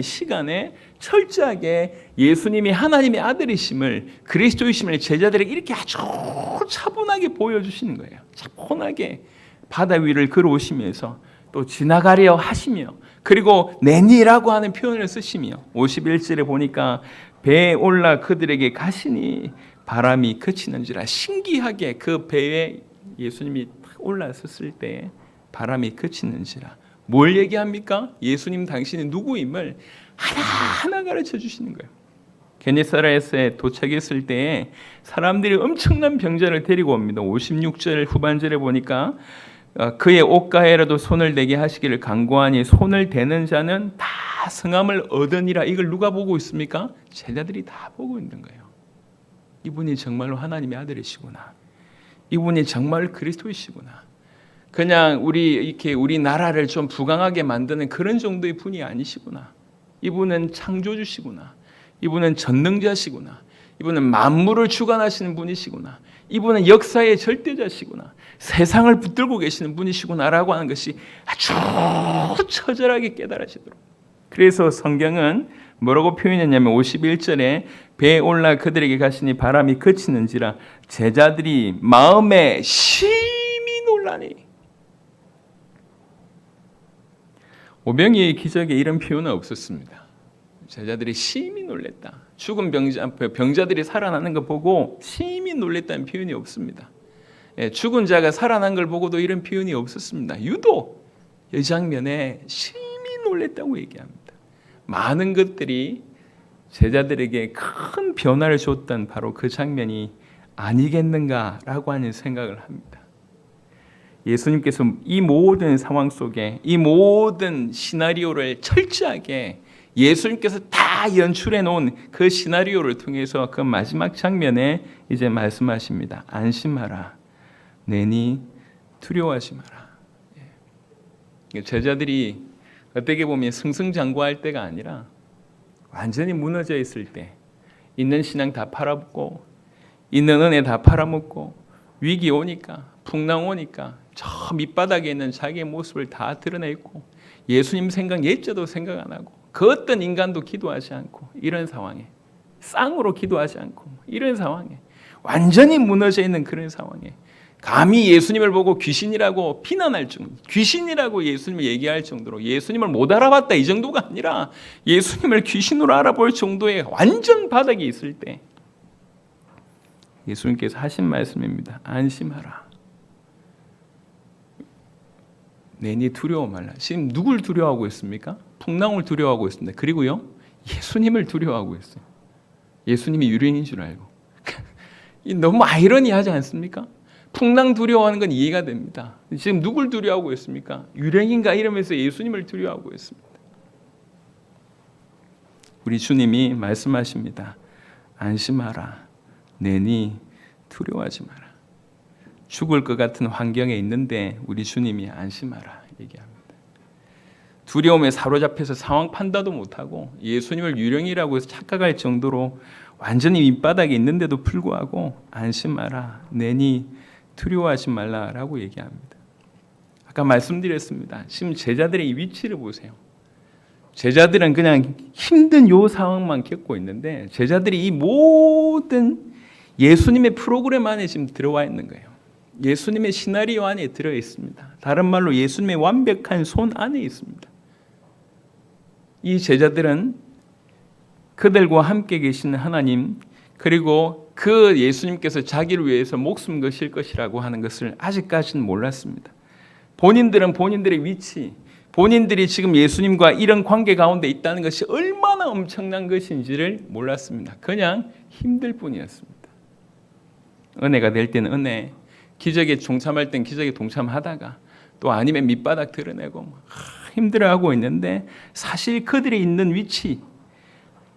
시간에 철저하게 예수님이 하나님의 아들이심을 그리스도이심을 제자들에게 이렇게 아주 차분하게 보여주시는 거예요. 차분하게 바다 위를 걸어오시면서 또 지나가려 하시며 그리고 내니라고 하는 표현을 쓰시며 51절에 보니까 배에 올라 그들에게 가시니 바람이 그치는지라 신기하게 그 배에 예수님이 올라섰을 때 바람이 그치는지라 뭘 얘기합니까? 예수님 당신이 누구임을 하나하나 가르쳐 주시는 거예요. 게네사렛에 도착했을 때에 사람들이 엄청난 병자를 데리고 옵니다. 56절 후반절에 보니까 그의 옷가에라도 손을 대게 하시기를 간구하니 손을 대는 자는 다 성함을 얻으니라. 이걸 누가 보고 있습니까? 제자들이 다 보고 있는 거예요. 이분이 정말로 하나님의 아들이시구나. 이분이 정말 그리스도이시구나. 그냥 우리 나라를 좀 부강하게 만드는 그런 정도의 분이 아니시구나. 이분은 창조주시구나. 이분은 전능자시구나. 이분은 만물을 주관하시는 분이시구나. 이분은 역사의 절대자시구나. 세상을 붙들고 계시는 분이시구나라고 하는 것이 아주 처절하게 깨달으시도록. 그래서 성경은 뭐라고 표현했냐면 51절에 배에 올라 그들에게 가시니 바람이 그치는지라 제자들이 마음에 심히 놀라니. 오병이의 기적에 이런 표현은 없었습니다. 제자들이 심히 놀랬다. 죽은 병자들이 살아나는 거 보고 심히 놀랬다는 표현이 없습니다. 죽은 자가 살아난 걸 보고도 이런 표현이 없었습니다. 유독 이 장면에 심히 놀랬다고 얘기합니다. 많은 것들이 제자들에게 큰 변화를 줬던 바로 그 장면이 아니겠는가라고 하는 생각을 합니다. 예수님께서 이 모든 상황 속에 이 모든 시나리오를 철저하게 예수님께서 다 연출해 놓은 그 시나리오를 통해서 그 마지막 장면에 이제 말씀하십니다. 안심하라. 내니 두려워하지 마라. 제자들이 어떻게 보면 승승장구할 때가 아니라 완전히 무너져 있을 때 있는 신앙 다 팔아먹고 있는 은혜 다 팔아먹고 위기 오니까 풍랑 오니까 저 밑바닥에 있는 자기의 모습을 다 드러내고 예수님 생각 예자도 생각 안 하고 그 어떤 인간도 기도하지 않고 이런 상황에 쌍으로 기도하지 않고 이런 상황에 완전히 무너져 있는 그런 상황에 감히 예수님을 보고 귀신이라고 비난할 정도, 귀신이라고 예수님을 얘기할 정도로 예수님을 못 알아봤다 이 정도가 아니라 예수님을 귀신으로 알아볼 정도의 완전 바닥에 있을 때 예수님께서 하신 말씀입니다. 안심하라. 내니 두려워 말라. 지금 누굴 두려워하고 있습니까? 풍랑을 두려워하고 있습니다. 그리고요, 예수님을 두려워하고 있어요. 예수님이 유령인 줄 알고. 너무 아이러니하지 않습니까? 풍랑 두려워하는 건 이해가 됩니다. 지금 누굴 두려워하고 있습니까? 유령인가 이러면서 예수님을 두려워하고 있습니다. 우리 주님이 말씀하십니다. 안심하라. 내니 두려워하지 마라. 죽을 것 같은 환경에 있는데 우리 주님이 안심하라 얘기합니다. 두려움에 사로잡혀서 상황 판단도 못하고 예수님을 유령이라고 해서 착각할 정도로 완전히 밑바닥에 있는데도 불구하고 안심하라. 내니 두려워하지 말라라고 얘기합니다. 아까 말씀드렸습니다. 지금 제자들의 이 위치를 보세요. 제자들은 그냥 힘든 요 상황만 겪고 있는데 제자들이 이 모든 예수님의 프로그램 안에 지금 들어와 있는 거예요. 예수님의 시나리오 안에 들어 있습니다. 다른 말로 예수님의 완벽한 손 안에 있습니다. 이 제자들은 그들과 함께 계시는 하나님, 그리고 그 예수님께서 자기를 위해서 목숨 거실 것이라고 하는 것을 아직까지는 몰랐습니다. 본인들은 본인들의 위치, 본인들이 지금 예수님과 이런 관계 가운데 있다는 것이 얼마나 엄청난 것인지를 몰랐습니다. 그냥 힘들 뿐이었습니다. 은혜가 될 때는 은혜, 기적에 동참할 땐 기적에 동참하다가 또 아니면 밑바닥 드러내고 힘들어하고 있는데 사실 그들이 있는 위치,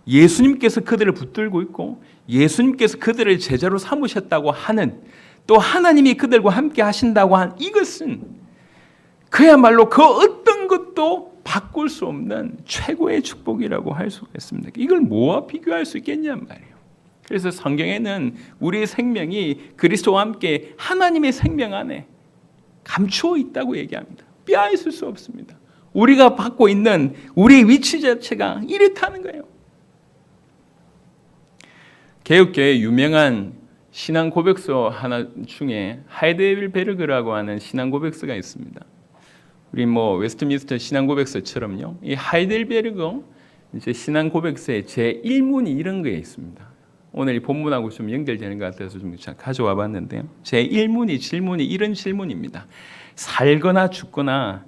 예수님께서 그들을 붙들고 있고 예수님께서 그들을 제자로 삼으셨다고 하는, 또 하나님이 그들과 함께 하신다고 한 이것은 그야말로 그 어떤 것도 바꿀 수 없는 최고의 축복이라고 할 수가 있습니다. 이걸 뭐와 비교할 수 있겠냔 말이에요. 그래서 성경에는 우리의 생명이 그리스도와 함께 하나님의 생명 안에 감추어 있다고 얘기합니다. 빼앗을 수 없습니다. 우리가 받고 있는 우리의 위치 자체가 이렇다는 거예요. 개혁교회의 유명한 신앙 고백서 하나 중에 하이델베르그라고 하는 신앙 고백서가 있습니다. 우리 웨스트민스터 신앙 고백서처럼요. 이 하이델베르그 이제 신앙 고백서의 제 1문이 이런 거에 있습니다. 오늘 이 본문하고 좀 연결되는 것 같아서 좀 가져와 봤는데요. 제 1문이 질문이 이런 질문입니다. 살거나 죽거나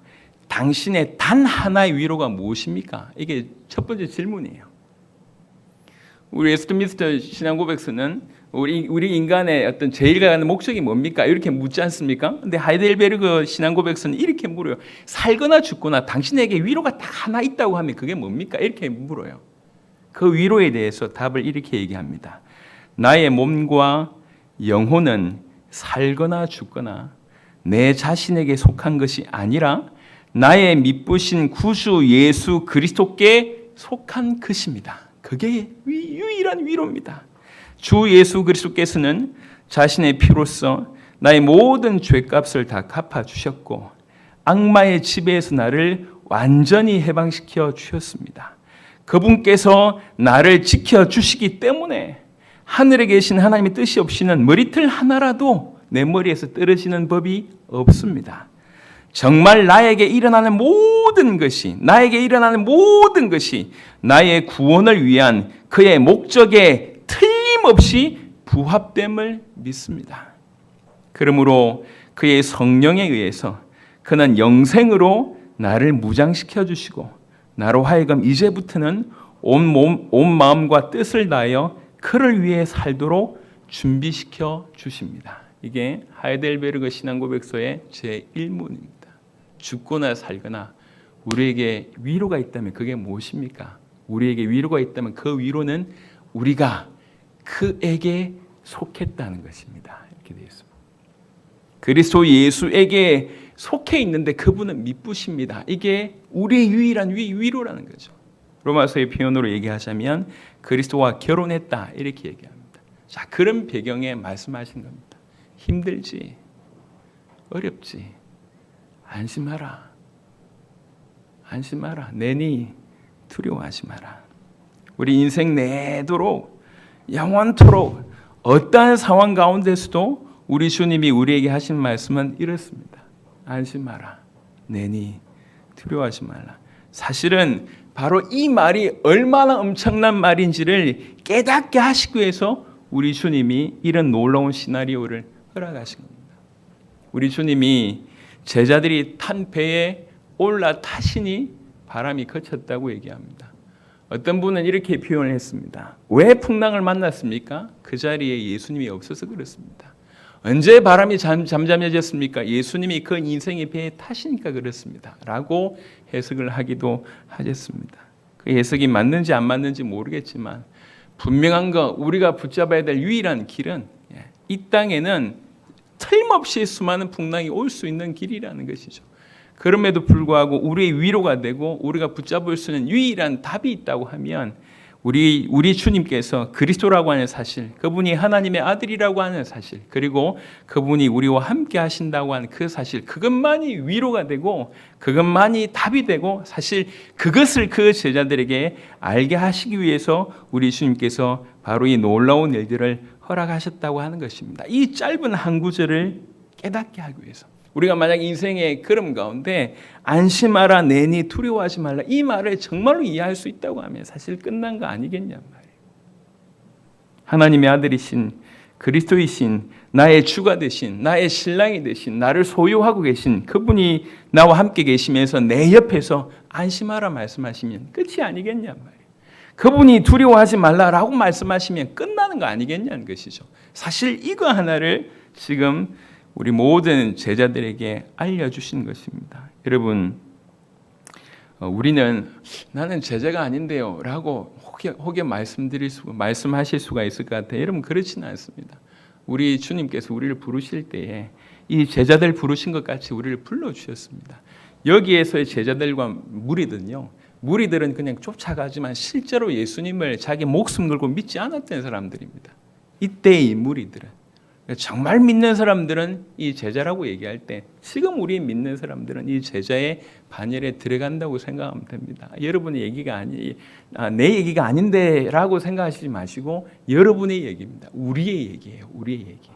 당신의 단 하나의 위로가 무엇입니까? 이게 첫 번째 질문이에요. 우리 웨스트민스터 신앙 고백서는 우리 인간의 어떤 제일가 가는 목적이 뭡니까? 이렇게 묻지 않습니까? 근데 하이델베르그 신앙 고백서는 이렇게 물어요. 살거나 죽거나 당신에게 위로가 딱 하나 있다고 하면 그게 뭡니까? 이렇게 물어요. 그 위로에 대해서 답을 이렇게 얘기합니다. 나의 몸과 영혼은 살거나 죽거나 내 자신에게 속한 것이 아니라 나의 믿부신 구주 예수 그리스도께 속한 것입니다. 그게 유일한 위로입니다. 주 예수 그리스도께서는 자신의 피로써 나의 모든 죄값을 다 갚아주셨고 악마의 지배에서 나를 완전히 해방시켜 주셨습니다. 그분께서 나를 지켜주시기 때문에 하늘에 계신 하나님의 뜻이 없이는 머리털 하나라도 내 머리에서 떨어지는 법이 없습니다. 정말 나에게 일어나는 모든 것이 나의 구원을 위한 그의 목적에 틀림없이 부합됨을 믿습니다. 그러므로 그의 성령에 의해서 그는 영생으로 나를 무장시켜 주시고 나로 하여금 이제부터는 온 마음과 뜻을 다하여 그를 위해 살도록 준비시켜 주십니다. 이게 하이델베르그 신앙고백서의 제1문입니다. 죽거나 살거나 우리에게 위로가 있다면 그게 무엇입니까? 우리에게 위로가 있다면 그 위로는 우리가 그에게 속했다는 것입니다. 이렇게 되어 있습니다. 그리스도 예수에게 속해 있는데 그분은 미쁘십니다. 이게 우리의 유일한 위로라는 거죠. 로마서의 표현으로 얘기하자면 그리스도와 결혼했다 이렇게 얘기합니다. 자, 그런 배경에 말씀하신 겁니다. 힘들지, 어렵지, 안심하라. 내니 두려워하지 마라. 우리 인생 내도록 영원토록 어떠한 상황 가운데서도 우리 주님이 우리에게 하신 말씀은 이렇습니다. 안심하라. 내니 두려워하지 말라. 사실은 바로 이 말이 얼마나 엄청난 말인지를 깨닫게 하시기 위해서 우리 주님이 이런 놀라운 시나리오를 허락하신 겁니다. 우리 주님이 제자들이 탄 배에 올라타시니 바람이 그쳤다고 얘기합니다. 어떤 분은 이렇게 표현을 했습니다. 왜 풍랑을 만났습니까? 그 자리에 예수님이 없어서 그렇습니다. 언제 바람이 잠잠해졌습니까? 예수님이 그 인생의 배에 타시니까 그렇습니다. 라고 해석을 하기도 하셨습니다. 그 해석이 맞는지 안 맞는지 모르겠지만 분명한 거 우리가 붙잡아야 될 유일한 길은 이 땅에는 틀림없이 수많은 풍랑이 올 수 있는 길이라는 것이죠. 그럼에도 불구하고 우리의 위로가 되고 우리가 붙잡을 수 있는 유일한 답이 있다고 하면 우리 주님께서 그리스도라고 하는 사실, 그분이 하나님의 아들이라고 하는 사실, 그리고 그분이 우리와 함께 하신다고 하는 그 사실, 그것만이 위로가 되고 그것만이 답이 되고 사실 그것을 그 제자들에게 알게 하시기 위해서 우리 주님께서 바로 이 놀라운 일들을 허락하셨다고 하는 것입니다. 이 짧은 한 구절을 깨닫게 하기 위해서. 우리가 만약 인생의 걸음 가운데 안심하라 내니 두려워하지 말라 이 말을 정말로 이해할 수 있다고 하면 사실 끝난 거 아니겠냐 말이에요. 하나님의 아들이신 그리스도이신 나의 주가 되신 나의 신랑이 되신 나를 소유하고 계신 그분이 나와 함께 계시면서 내 옆에서 안심하라 말씀하시면 끝이 아니겠냐 말이에요. 그분이 두려워하지 말라라고 말씀하시면 끝나는 거 아니겠냐는 것이죠. 사실 이거 하나를 지금 우리 모든 제자들에게 알려주신 것입니다. 여러분, 우리는 나는 제자가 아닌데요 라고 혹여 말씀하실 수가 있을 것 같아요. 여러분, 그렇지는 않습니다. 우리 주님께서 우리를 부르실 때에 이 제자들 부르신 것 같이 우리를 불러주셨습니다. 여기에서의 제자들과 무리들은 그냥 쫓아가지만 실제로 예수님을 자기 목숨 걸고 믿지 않았던 사람들입니다. 이때의 무리들은 정말 믿는 사람들은 이 제자라고 얘기할 때 지금 우리 믿는 사람들은 이 제자의 반열에 들어간다고 생각하면 됩니다. 여러분의 얘기가 내 얘기가 아닌데 라고 생각하시지 마시고 여러분의 얘기입니다. 우리의 얘기예요. 우리의 얘기.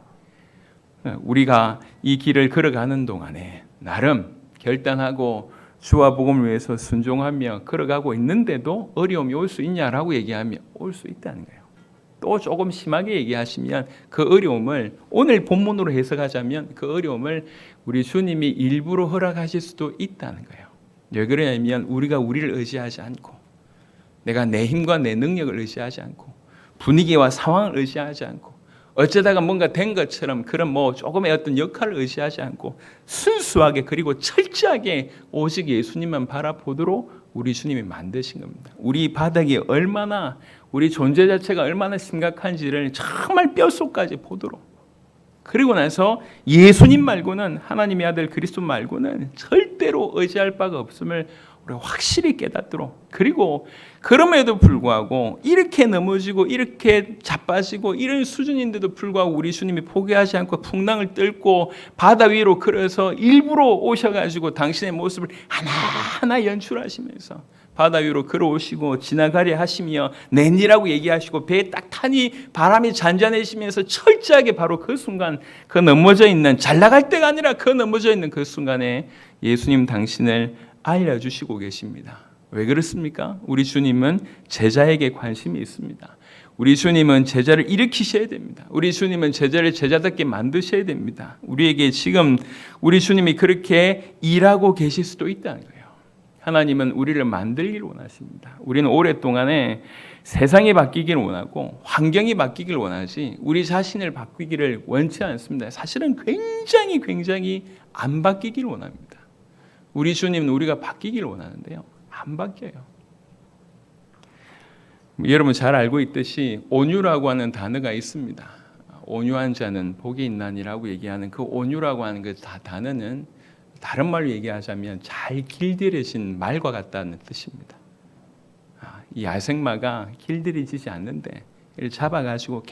우리가 이 길을 걸어가는 동안에 나름 결단하고 주와 복음을 위해서 순종하며 걸어가고 있는데도 어려움이 올 수 있냐라고 얘기하면 올 수 있다는 거예요. 또 조금 심하게 얘기하시면 그 어려움을 오늘 본문으로 해석하자면 그 어려움을 우리 주님이 일부러 허락하실 수도 있다는 거예요. 왜 그러냐면 우리가 우리를 의지하지 않고 내가 내 힘과 내 능력을 의지하지 않고 분위기와 상황을 의지하지 않고 어쩌다가 뭔가 된 것처럼 그런 조금의 어떤 역할을 의지하지 않고 순수하게 그리고 철저하게 오직 예수님만 바라보도록 우리 주님이 만드신 겁니다. 우리 바닥이 얼마나 우리 존재 자체가 얼마나 심각한지를 정말 뼛속까지 보도록 그리고 나서 예수님 말고는 하나님의 아들 그리스도 말고는 절대로 의지할 바가 없음을 우리가 확실히 깨닫도록 그리고 그럼에도 불구하고 이렇게 넘어지고 이렇게 자빠지고 이런 수준인데도 불구하고 우리 주님이 포기하지 않고 풍랑을 뚫고 바다 위로 걸어서 일부러 오셔가지고 당신의 모습을 하나하나 연출하시면서 바다 위로 걸어오시고 지나가려 하시며 내니라고 얘기하시고 배에 딱 타니 바람이 잔잔해지면서 철저하게 바로 그 순간 그 넘어져 있는 잘 나갈 때가 아니라 그 넘어져 있는 그 순간에 예수님 당신을 알려주시고 계십니다. 왜 그렇습니까? 우리 주님은 제자에게 관심이 있습니다. 우리 주님은 제자를 일으키셔야 됩니다. 우리 주님은 제자를 제자답게 만드셔야 됩니다. 우리에게 지금 우리 주님이 그렇게 일하고 계실 수도 있다는 거예요. 하나님은 우리를 만들기를 원하십니다. 우리는 오랫동안에 세상이 바뀌기를 원하고 환경이 바뀌기를 원하지 우리 자신을 바뀌기를 원치 않습니다. 사실은 굉장히 안 바뀌기를 원합니다. 우리 주님은 우리가 바뀌기를 원하는데요. 안 바뀌어요. 여러분 잘 알고 있듯이 온유라고 하는 단어가 있습니다. 온유한 자는 복이 있나니라고 얘기하는 그 온유라고 하는 그 단어는 다른 말로 얘기하자면 잘 길들여진 말과 같다는 뜻입니다. 이 야생마가 길들여지지 않는데 이를 잡아가지고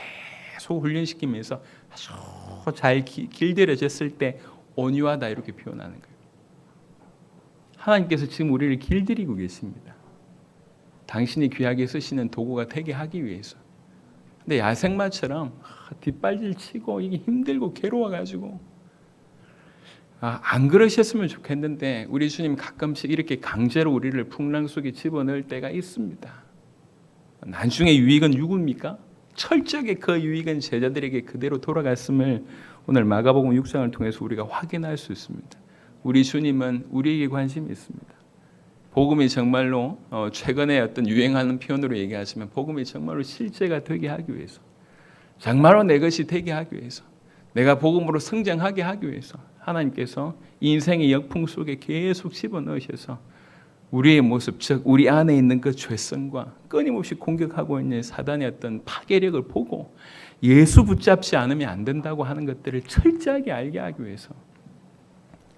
계속 훈련시키면서 아주 잘 길들여졌을 때 온유하다 이렇게 표현하는 거예요. 하나님께서 지금 우리를 길들이고 계십니다. 당신이 귀하게 쓰시는 도구가 되게 하기 위해서. 근데 야생마처럼 뒷발질 치고 이게 힘들고 괴로워가지고 안 그러셨으면 좋겠는데 우리 주님 가끔씩 이렇게 강제로 우리를 풍랑 속에 집어넣을 때가 있습니다. 나중에 유익은 누굽니까? 철저하게 그 유익은 제자들에게 그대로 돌아갔음을 오늘 마가복음 6장을 통해서 우리가 확인할 수 있습니다. 우리 주님은 우리에게 관심이 있습니다. 복음이 정말로 최근에 어떤 유행하는 표현으로 얘기하시면 복음이 정말로 실제가 되게 하기 위해서 정말로 내 것이 되게 하기 위해서 내가 복음으로 성장하게 하기 위해서 하나님께서 인생의 역풍 속에 계속 집어넣으셔서 우리의 모습, 즉 우리 안에 있는 그 죄성과 끊임없이 공격하고 있는 사단의 어떤 파괴력을 보고 예수 붙잡지 않으면 안 된다고 하는 것들을 철저하게 알게 하기 위해서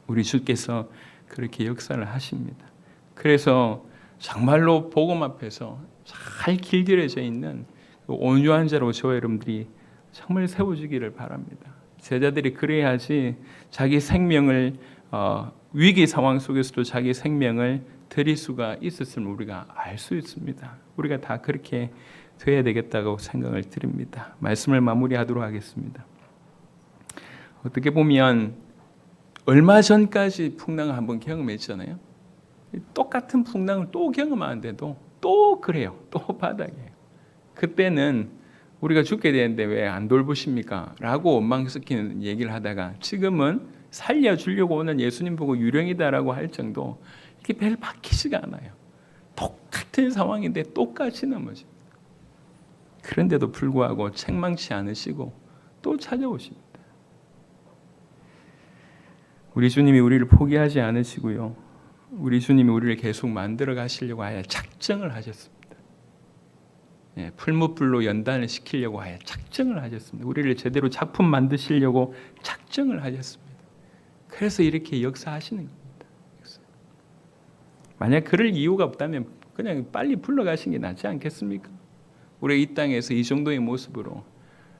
우리 주께서 그렇게 역사를 하십니다. 그래서 정말로 복음 앞에서 잘 길들여져 있는 온유한 자로 저와 여러분들이 정말 세워주기를 바랍니다. 제자들이 그래야지 자기 생명을 위기 상황 속에서도 자기 생명을 드릴 수가 있었음을 우리가 알 수 있습니다. 우리가 다 그렇게 돼야 되겠다고 생각을 드립니다. 말씀을 마무리하도록 하겠습니다. 어떻게 보면 얼마 전까지 풍랑을 한번 경험했잖아요. 똑같은 풍랑을 또 경험하는데도 또 그래요. 또 바닥이에요. 그때는 우리가 죽게 되는데 왜 안 돌보십니까? 라고 원망 섞이는 얘기를 하다가 지금은 살려주려고 오는 예수님 보고 유령이다라고 할 정도 이게 별 바뀌지가 않아요. 똑같은 상황인데 똑같이 넘어집니다. 그런데도 불구하고 책망치 않으시고 또 찾아오십니다. 우리 주님이 우리를 포기하지 않으시고요. 우리 주님이 우리를 계속 만들어 가시려고 하여 작정을 하셨습니다. 풀무불로 연단을 시키려고 하여 작정을 하셨습니다. 우리를 제대로 작품 만드시려고 작정을 하셨습니다. 그래서 이렇게 역사하시는 겁니다. 만약 그럴 이유가 없다면 그냥 빨리 불러가신 게 낫지 않겠습니까? 우리 이 땅에서 이 정도의 모습으로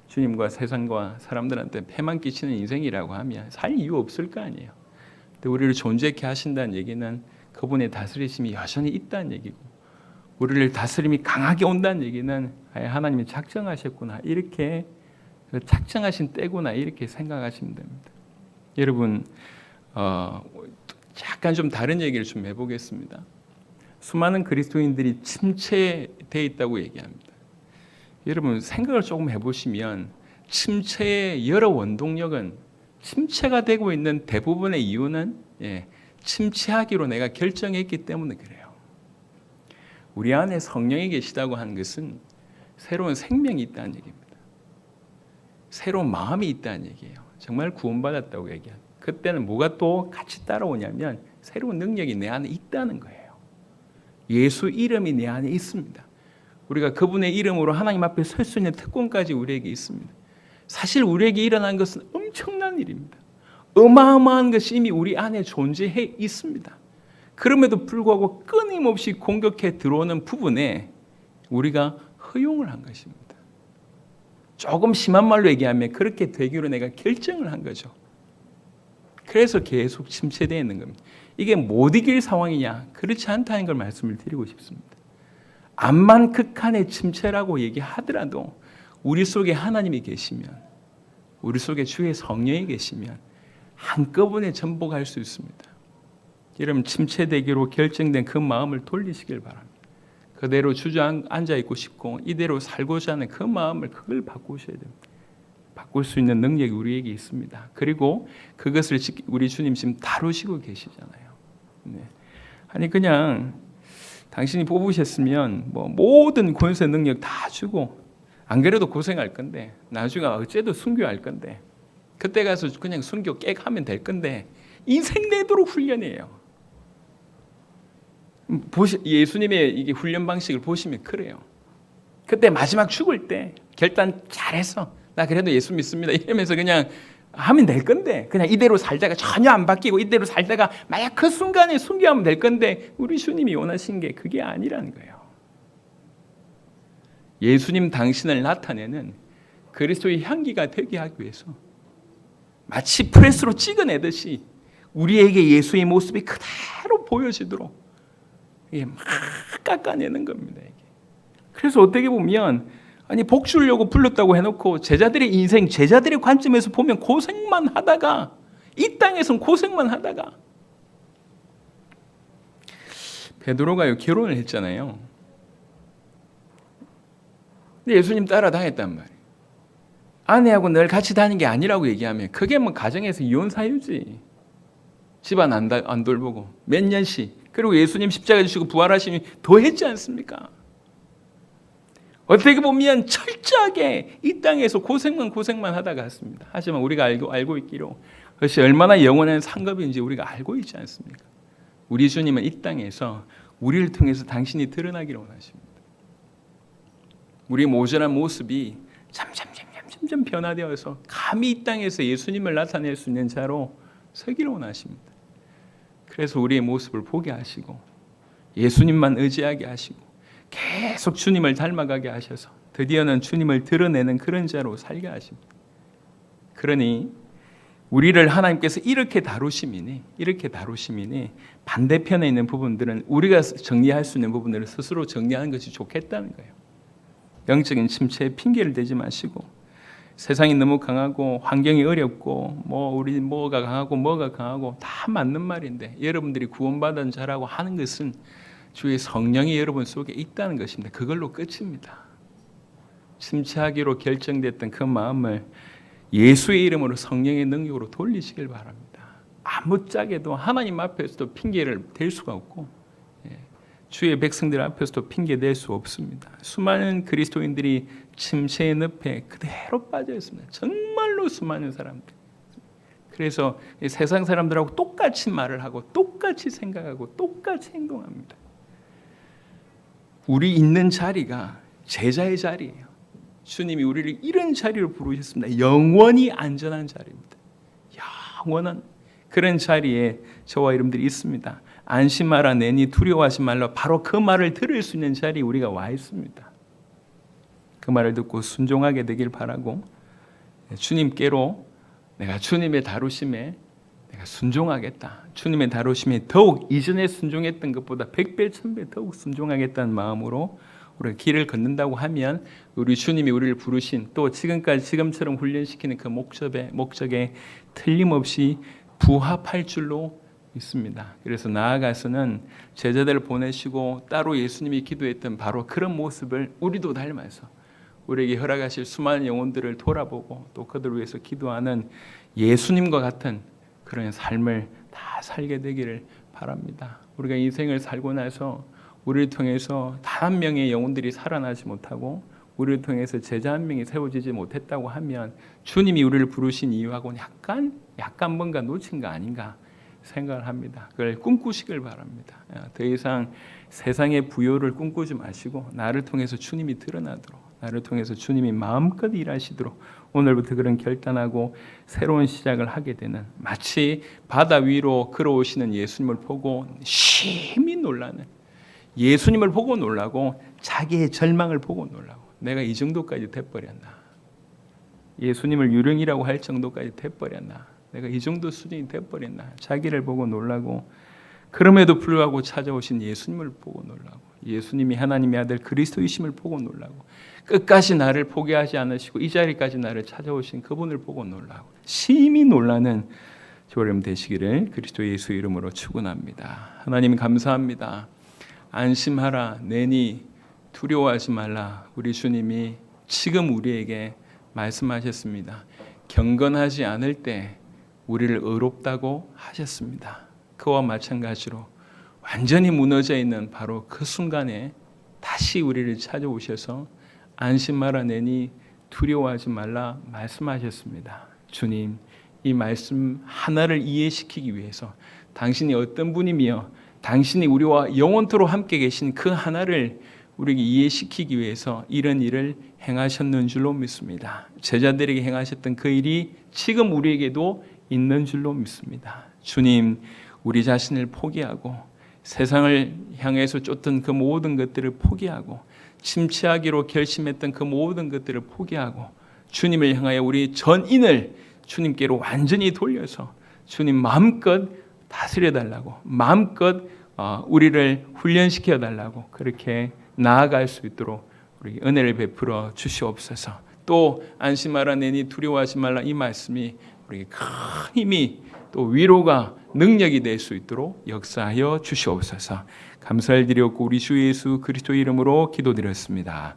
주님과 세상과 사람들한테 폐만 끼치는 인생이라고 하면 살 이유 없을 거 아니에요. 근데 우리를 존재케 하신다는 얘기는 그분의 다스리심이 여전히 있다는 얘기고 우리를 다스림이 강하게 온다는 얘기는 하나님이 작정하셨구나 이렇게 작정하신 때구나 이렇게 생각하시면 됩니다. 여러분 약간 좀 다른 얘기를 좀 해보겠습니다. 수많은 그리스도인들이 침체되어 있다고 얘기합니다. 여러분 생각을 조금 해보시면 침체의 여러 원동력은 침체가 되고 있는 대부분의 이유는 침체하기로 내가 결정했기 때문에 그래요. 우리 안에 성령이 계시다고 하는 것은 새로운 생명이 있다는 얘기입니다. 새로운 마음이 있다는 얘기예요. 정말 구원받았다고 얘기합니다. 그때는 뭐가 또 같이 따라오냐면 새로운 능력이 내 안에 있다는 거예요. 예수 이름이 내 안에 있습니다. 우리가 그분의 이름으로 하나님 앞에 설 수 있는 특권까지 우리에게 있습니다. 사실 우리에게 일어난 것은 엄청난 일입니다. 어마어마한 것이 이미 우리 안에 존재해 있습니다. 그럼에도 불구하고 끊임없이 공격해 들어오는 부분에 우리가 허용을 한 것입니다. 조금 심한 말로 얘기하면 그렇게 되기로 내가 결정을 한 거죠. 그래서 계속 침체되어 있는 겁니다. 이게 못 이길 상황이냐? 그렇지 않다는 걸 말씀을 드리고 싶습니다. 암만 극한의 침체라고 얘기하더라도 우리 속에 하나님이 계시면 우리 속에 주의 성령이 계시면 한꺼번에 전복할 수 있습니다. 여러분 침체되기로 결정된 그 마음을 돌리시길 바랍니다. 그대로 주저앉아 있고 싶고 이대로 살고자 하는 그 마음을 그걸 바꾸셔야 됩니다. 바꿀 수 있는 능력이 우리에게 있습니다. 그리고 그것을 우리 주님 지금 다루시고 계시잖아요. 아니 그냥 당신이 뽑으셨으면 뭐 모든 권세 능력 다 주고 안 그래도 고생할 건데 나중에 어째도 순교할 건데 그때 가서 그냥 순교 깨 하면 될 건데 인생 내도록 훈련이에요. 예수님의 이게 훈련 방식을 보시면 그래요. 그때 마지막 죽을 때 결단 잘했어. 나 그래도 예수 믿습니다. 이러면서 그냥 하면 될 건데 그냥 이대로 살다가 전혀 안 바뀌고 이대로 살다가 만약 그 순간에 순교하면 될 건데 우리 주님이 원하신 게 그게 아니라는 거예요. 예수님 당신을 나타내는 그리스도의 향기가 되게 하기 위해서 마치 프레스로 찍어내듯이 우리에게 예수의 모습이 그대로 보여지도록 이게 막 깎아내는 겁니다. 이게. 그래서 어떻게 보면 아니 복 주려고 불렀다고 해놓고 제자들의 인생, 제자들의 관점에서 보면 고생만 하다가 이 땅에선 고생만 하다가 베드로가 결혼을 했잖아요. 근데 예수님 따라다녔단 말이에요. 아내하고 늘 같이 다니는 게 아니라고 얘기하면 그게 뭐 가정에서 이혼 사유지. 집안 안 돌보고 몇 년씩 그리고 예수님 십자가 지시고 부활하시니 더 했지 않습니까? 어떻게 보면 철저하게 이 땅에서 고생만 하다가 갔습니다. 하지만 우리가 알고 있기로 그것이 얼마나 영원한 상급인지 우리가 알고 있지 않습니까? 우리 주님은 이 땅에서 우리를 통해서 당신이 드러나기를 원하십니다. 우리의 모자란 모습이 점점 변화되어서 감히 이 땅에서 예수님을 나타낼 수 있는 자로 서기를 원하십니다. 그래서 우리의 모습을 보게 하시고 예수님만 의지하게 하시고 계속 주님을 닮아가게 하셔서 드디어는 주님을 드러내는 그런 자로 살게 하십니다. 그러니 우리를 하나님께서 이렇게 다루심이니 반대편에 있는 부분들은 우리가 정리할 수 있는 부분들을 스스로 정리하는 것이 좋겠다는 거예요. 영적인 침체에 핑계를 대지 마시고 세상이 너무 강하고 환경이 어렵고 우리 뭐가 강하고 다 맞는 말인데 여러분들이 구원받은 자라고 하는 것은 주의 성령이 여러분 속에 있다는 것입니다. 그걸로 끝입니다. 침체하기로 결정됐던 그 마음을 예수의 이름으로 성령의 능력으로 돌리시길 바랍니다. 아무짝에도 하나님 앞에서도 핑계를 댈 수가 없고 주의 백성들 앞에서도 핑계 댈 수 없습니다. 수많은 그리스도인들이 침체의 늪에 그대로 빠져 있습니다. 정말로 수많은 사람들. 그래서 세상 사람들하고 똑같이 말을 하고 똑같이 생각하고 똑같이 행동합니다. 우리 있는 자리가 제자의 자리예요. 주님이 우리를 이런 자리로 부르셨습니다. 영원히 안전한 자리입니다. 영원한 그런 자리에 저와 여러분들이 있습니다. 안심하라 내니 두려워하지 말라. 바로 그 말을 들을 수 있는 자리에 우리가 와 있습니다. 그 말을 듣고 순종하게 되길 바라고 주님께로 내가 주님의 다루심에 내가 순종하겠다. 주님의 다루심에 더욱 이전에 순종했던 것보다 100배, 1000배 더욱 순종하겠다는 마음으로 우리가 길을 걷는다고 하면 우리 주님이 우리를 부르신 또 지금처럼 훈련시키는 그 목적에 틀림없이 부합할 줄로 있습니다. 그래서 나아가서는 제자들을 보내시고 따로 예수님이 기도했던 바로 그런 모습을 우리도 닮아서 우리에게 허락하실 수많은 영혼들을 돌아보고 또 그들을 위해서 기도하는 예수님과 같은 그런 삶을 다 살게 되기를 바랍니다. 우리가 인생을 살고 나서 우리를 통해서 단 한 명의 영혼들이 살아나지 못하고 우리를 통해서 제자 한 명이 세워지지 못했다고 하면 주님이 우리를 부르신 이유하고는 약간 뭔가 놓친 거 아닌가 생각을 합니다. 그걸 꿈꾸시길 바랍니다. 더 이상 세상의 부요를 꿈꾸지 마시고 나를 통해서 주님이 드러나도록 나를 통해서 주님이 마음껏 일하시도록 오늘부터 그런 결단하고 새로운 시작을 하게 되는 마치 바다 위로 걸어오시는 예수님을 보고 심히 놀라는 예수님을 보고 놀라고 자기의 절망을 보고 놀라고 내가 이 정도까지 돼버렸나 예수님을 유령이라고 할 정도까지 돼버렸나 내가 이 정도 수준이 돼버렸나 자기를 보고 놀라고 그럼에도 불구하고 찾아오신 예수님을 보고 놀라고 예수님이 하나님의 아들 그리스도이심을 보고 놀라고 끝까지 나를 포기하지 않으시고 이 자리까지 나를 찾아오신 그분을 보고 놀라고 심히 놀라는 저와 여러분 되시기를 그리스도 예수 이름으로 축원합니다. 하나님 감사합니다. 안심하라 내니 두려워하지 말라. 우리 주님이 지금 우리에게 말씀하셨습니다. 경건하지 않을 때 우리를 의롭다고 하셨습니다. 그와 마찬가지로 완전히 무너져 있는 바로 그 순간에 다시 우리를 찾아오셔서 안심하라 내니 두려워하지 말라 말씀하셨습니다. 주님, 이 말씀 하나를 이해시키기 위해서 당신이 어떤 분이며 당신이 우리와 영원토록 함께 계신 그 하나를 우리에게 이해시키기 위해서 이런 일을 행하셨는 줄로 믿습니다. 제자들에게 행하셨던 그 일이 지금 우리에게도 있는 줄로 믿습니다. 주님, 우리 자신을 포기하고 세상을 향해서 쫓던 그 모든 것들을 포기하고 침체하기로 결심했던 그 모든 것들을 포기하고 주님을 향하여 우리 전인을 주님께로 완전히 돌려서 주님 마음껏 다스려달라고 마음껏 우리를 훈련시켜달라고 그렇게 나아갈 수 있도록 우리 은혜를 베풀어 주시옵소서. 또 안심하라 내니 두려워하지 말라 이 말씀이 우리에게 큰 힘이 또 위로가 능력이 될 수 있도록 역사하여 주시옵소서. 감사를 드렸고 우리 주 예수 그리스도 이름으로 기도드렸습니다.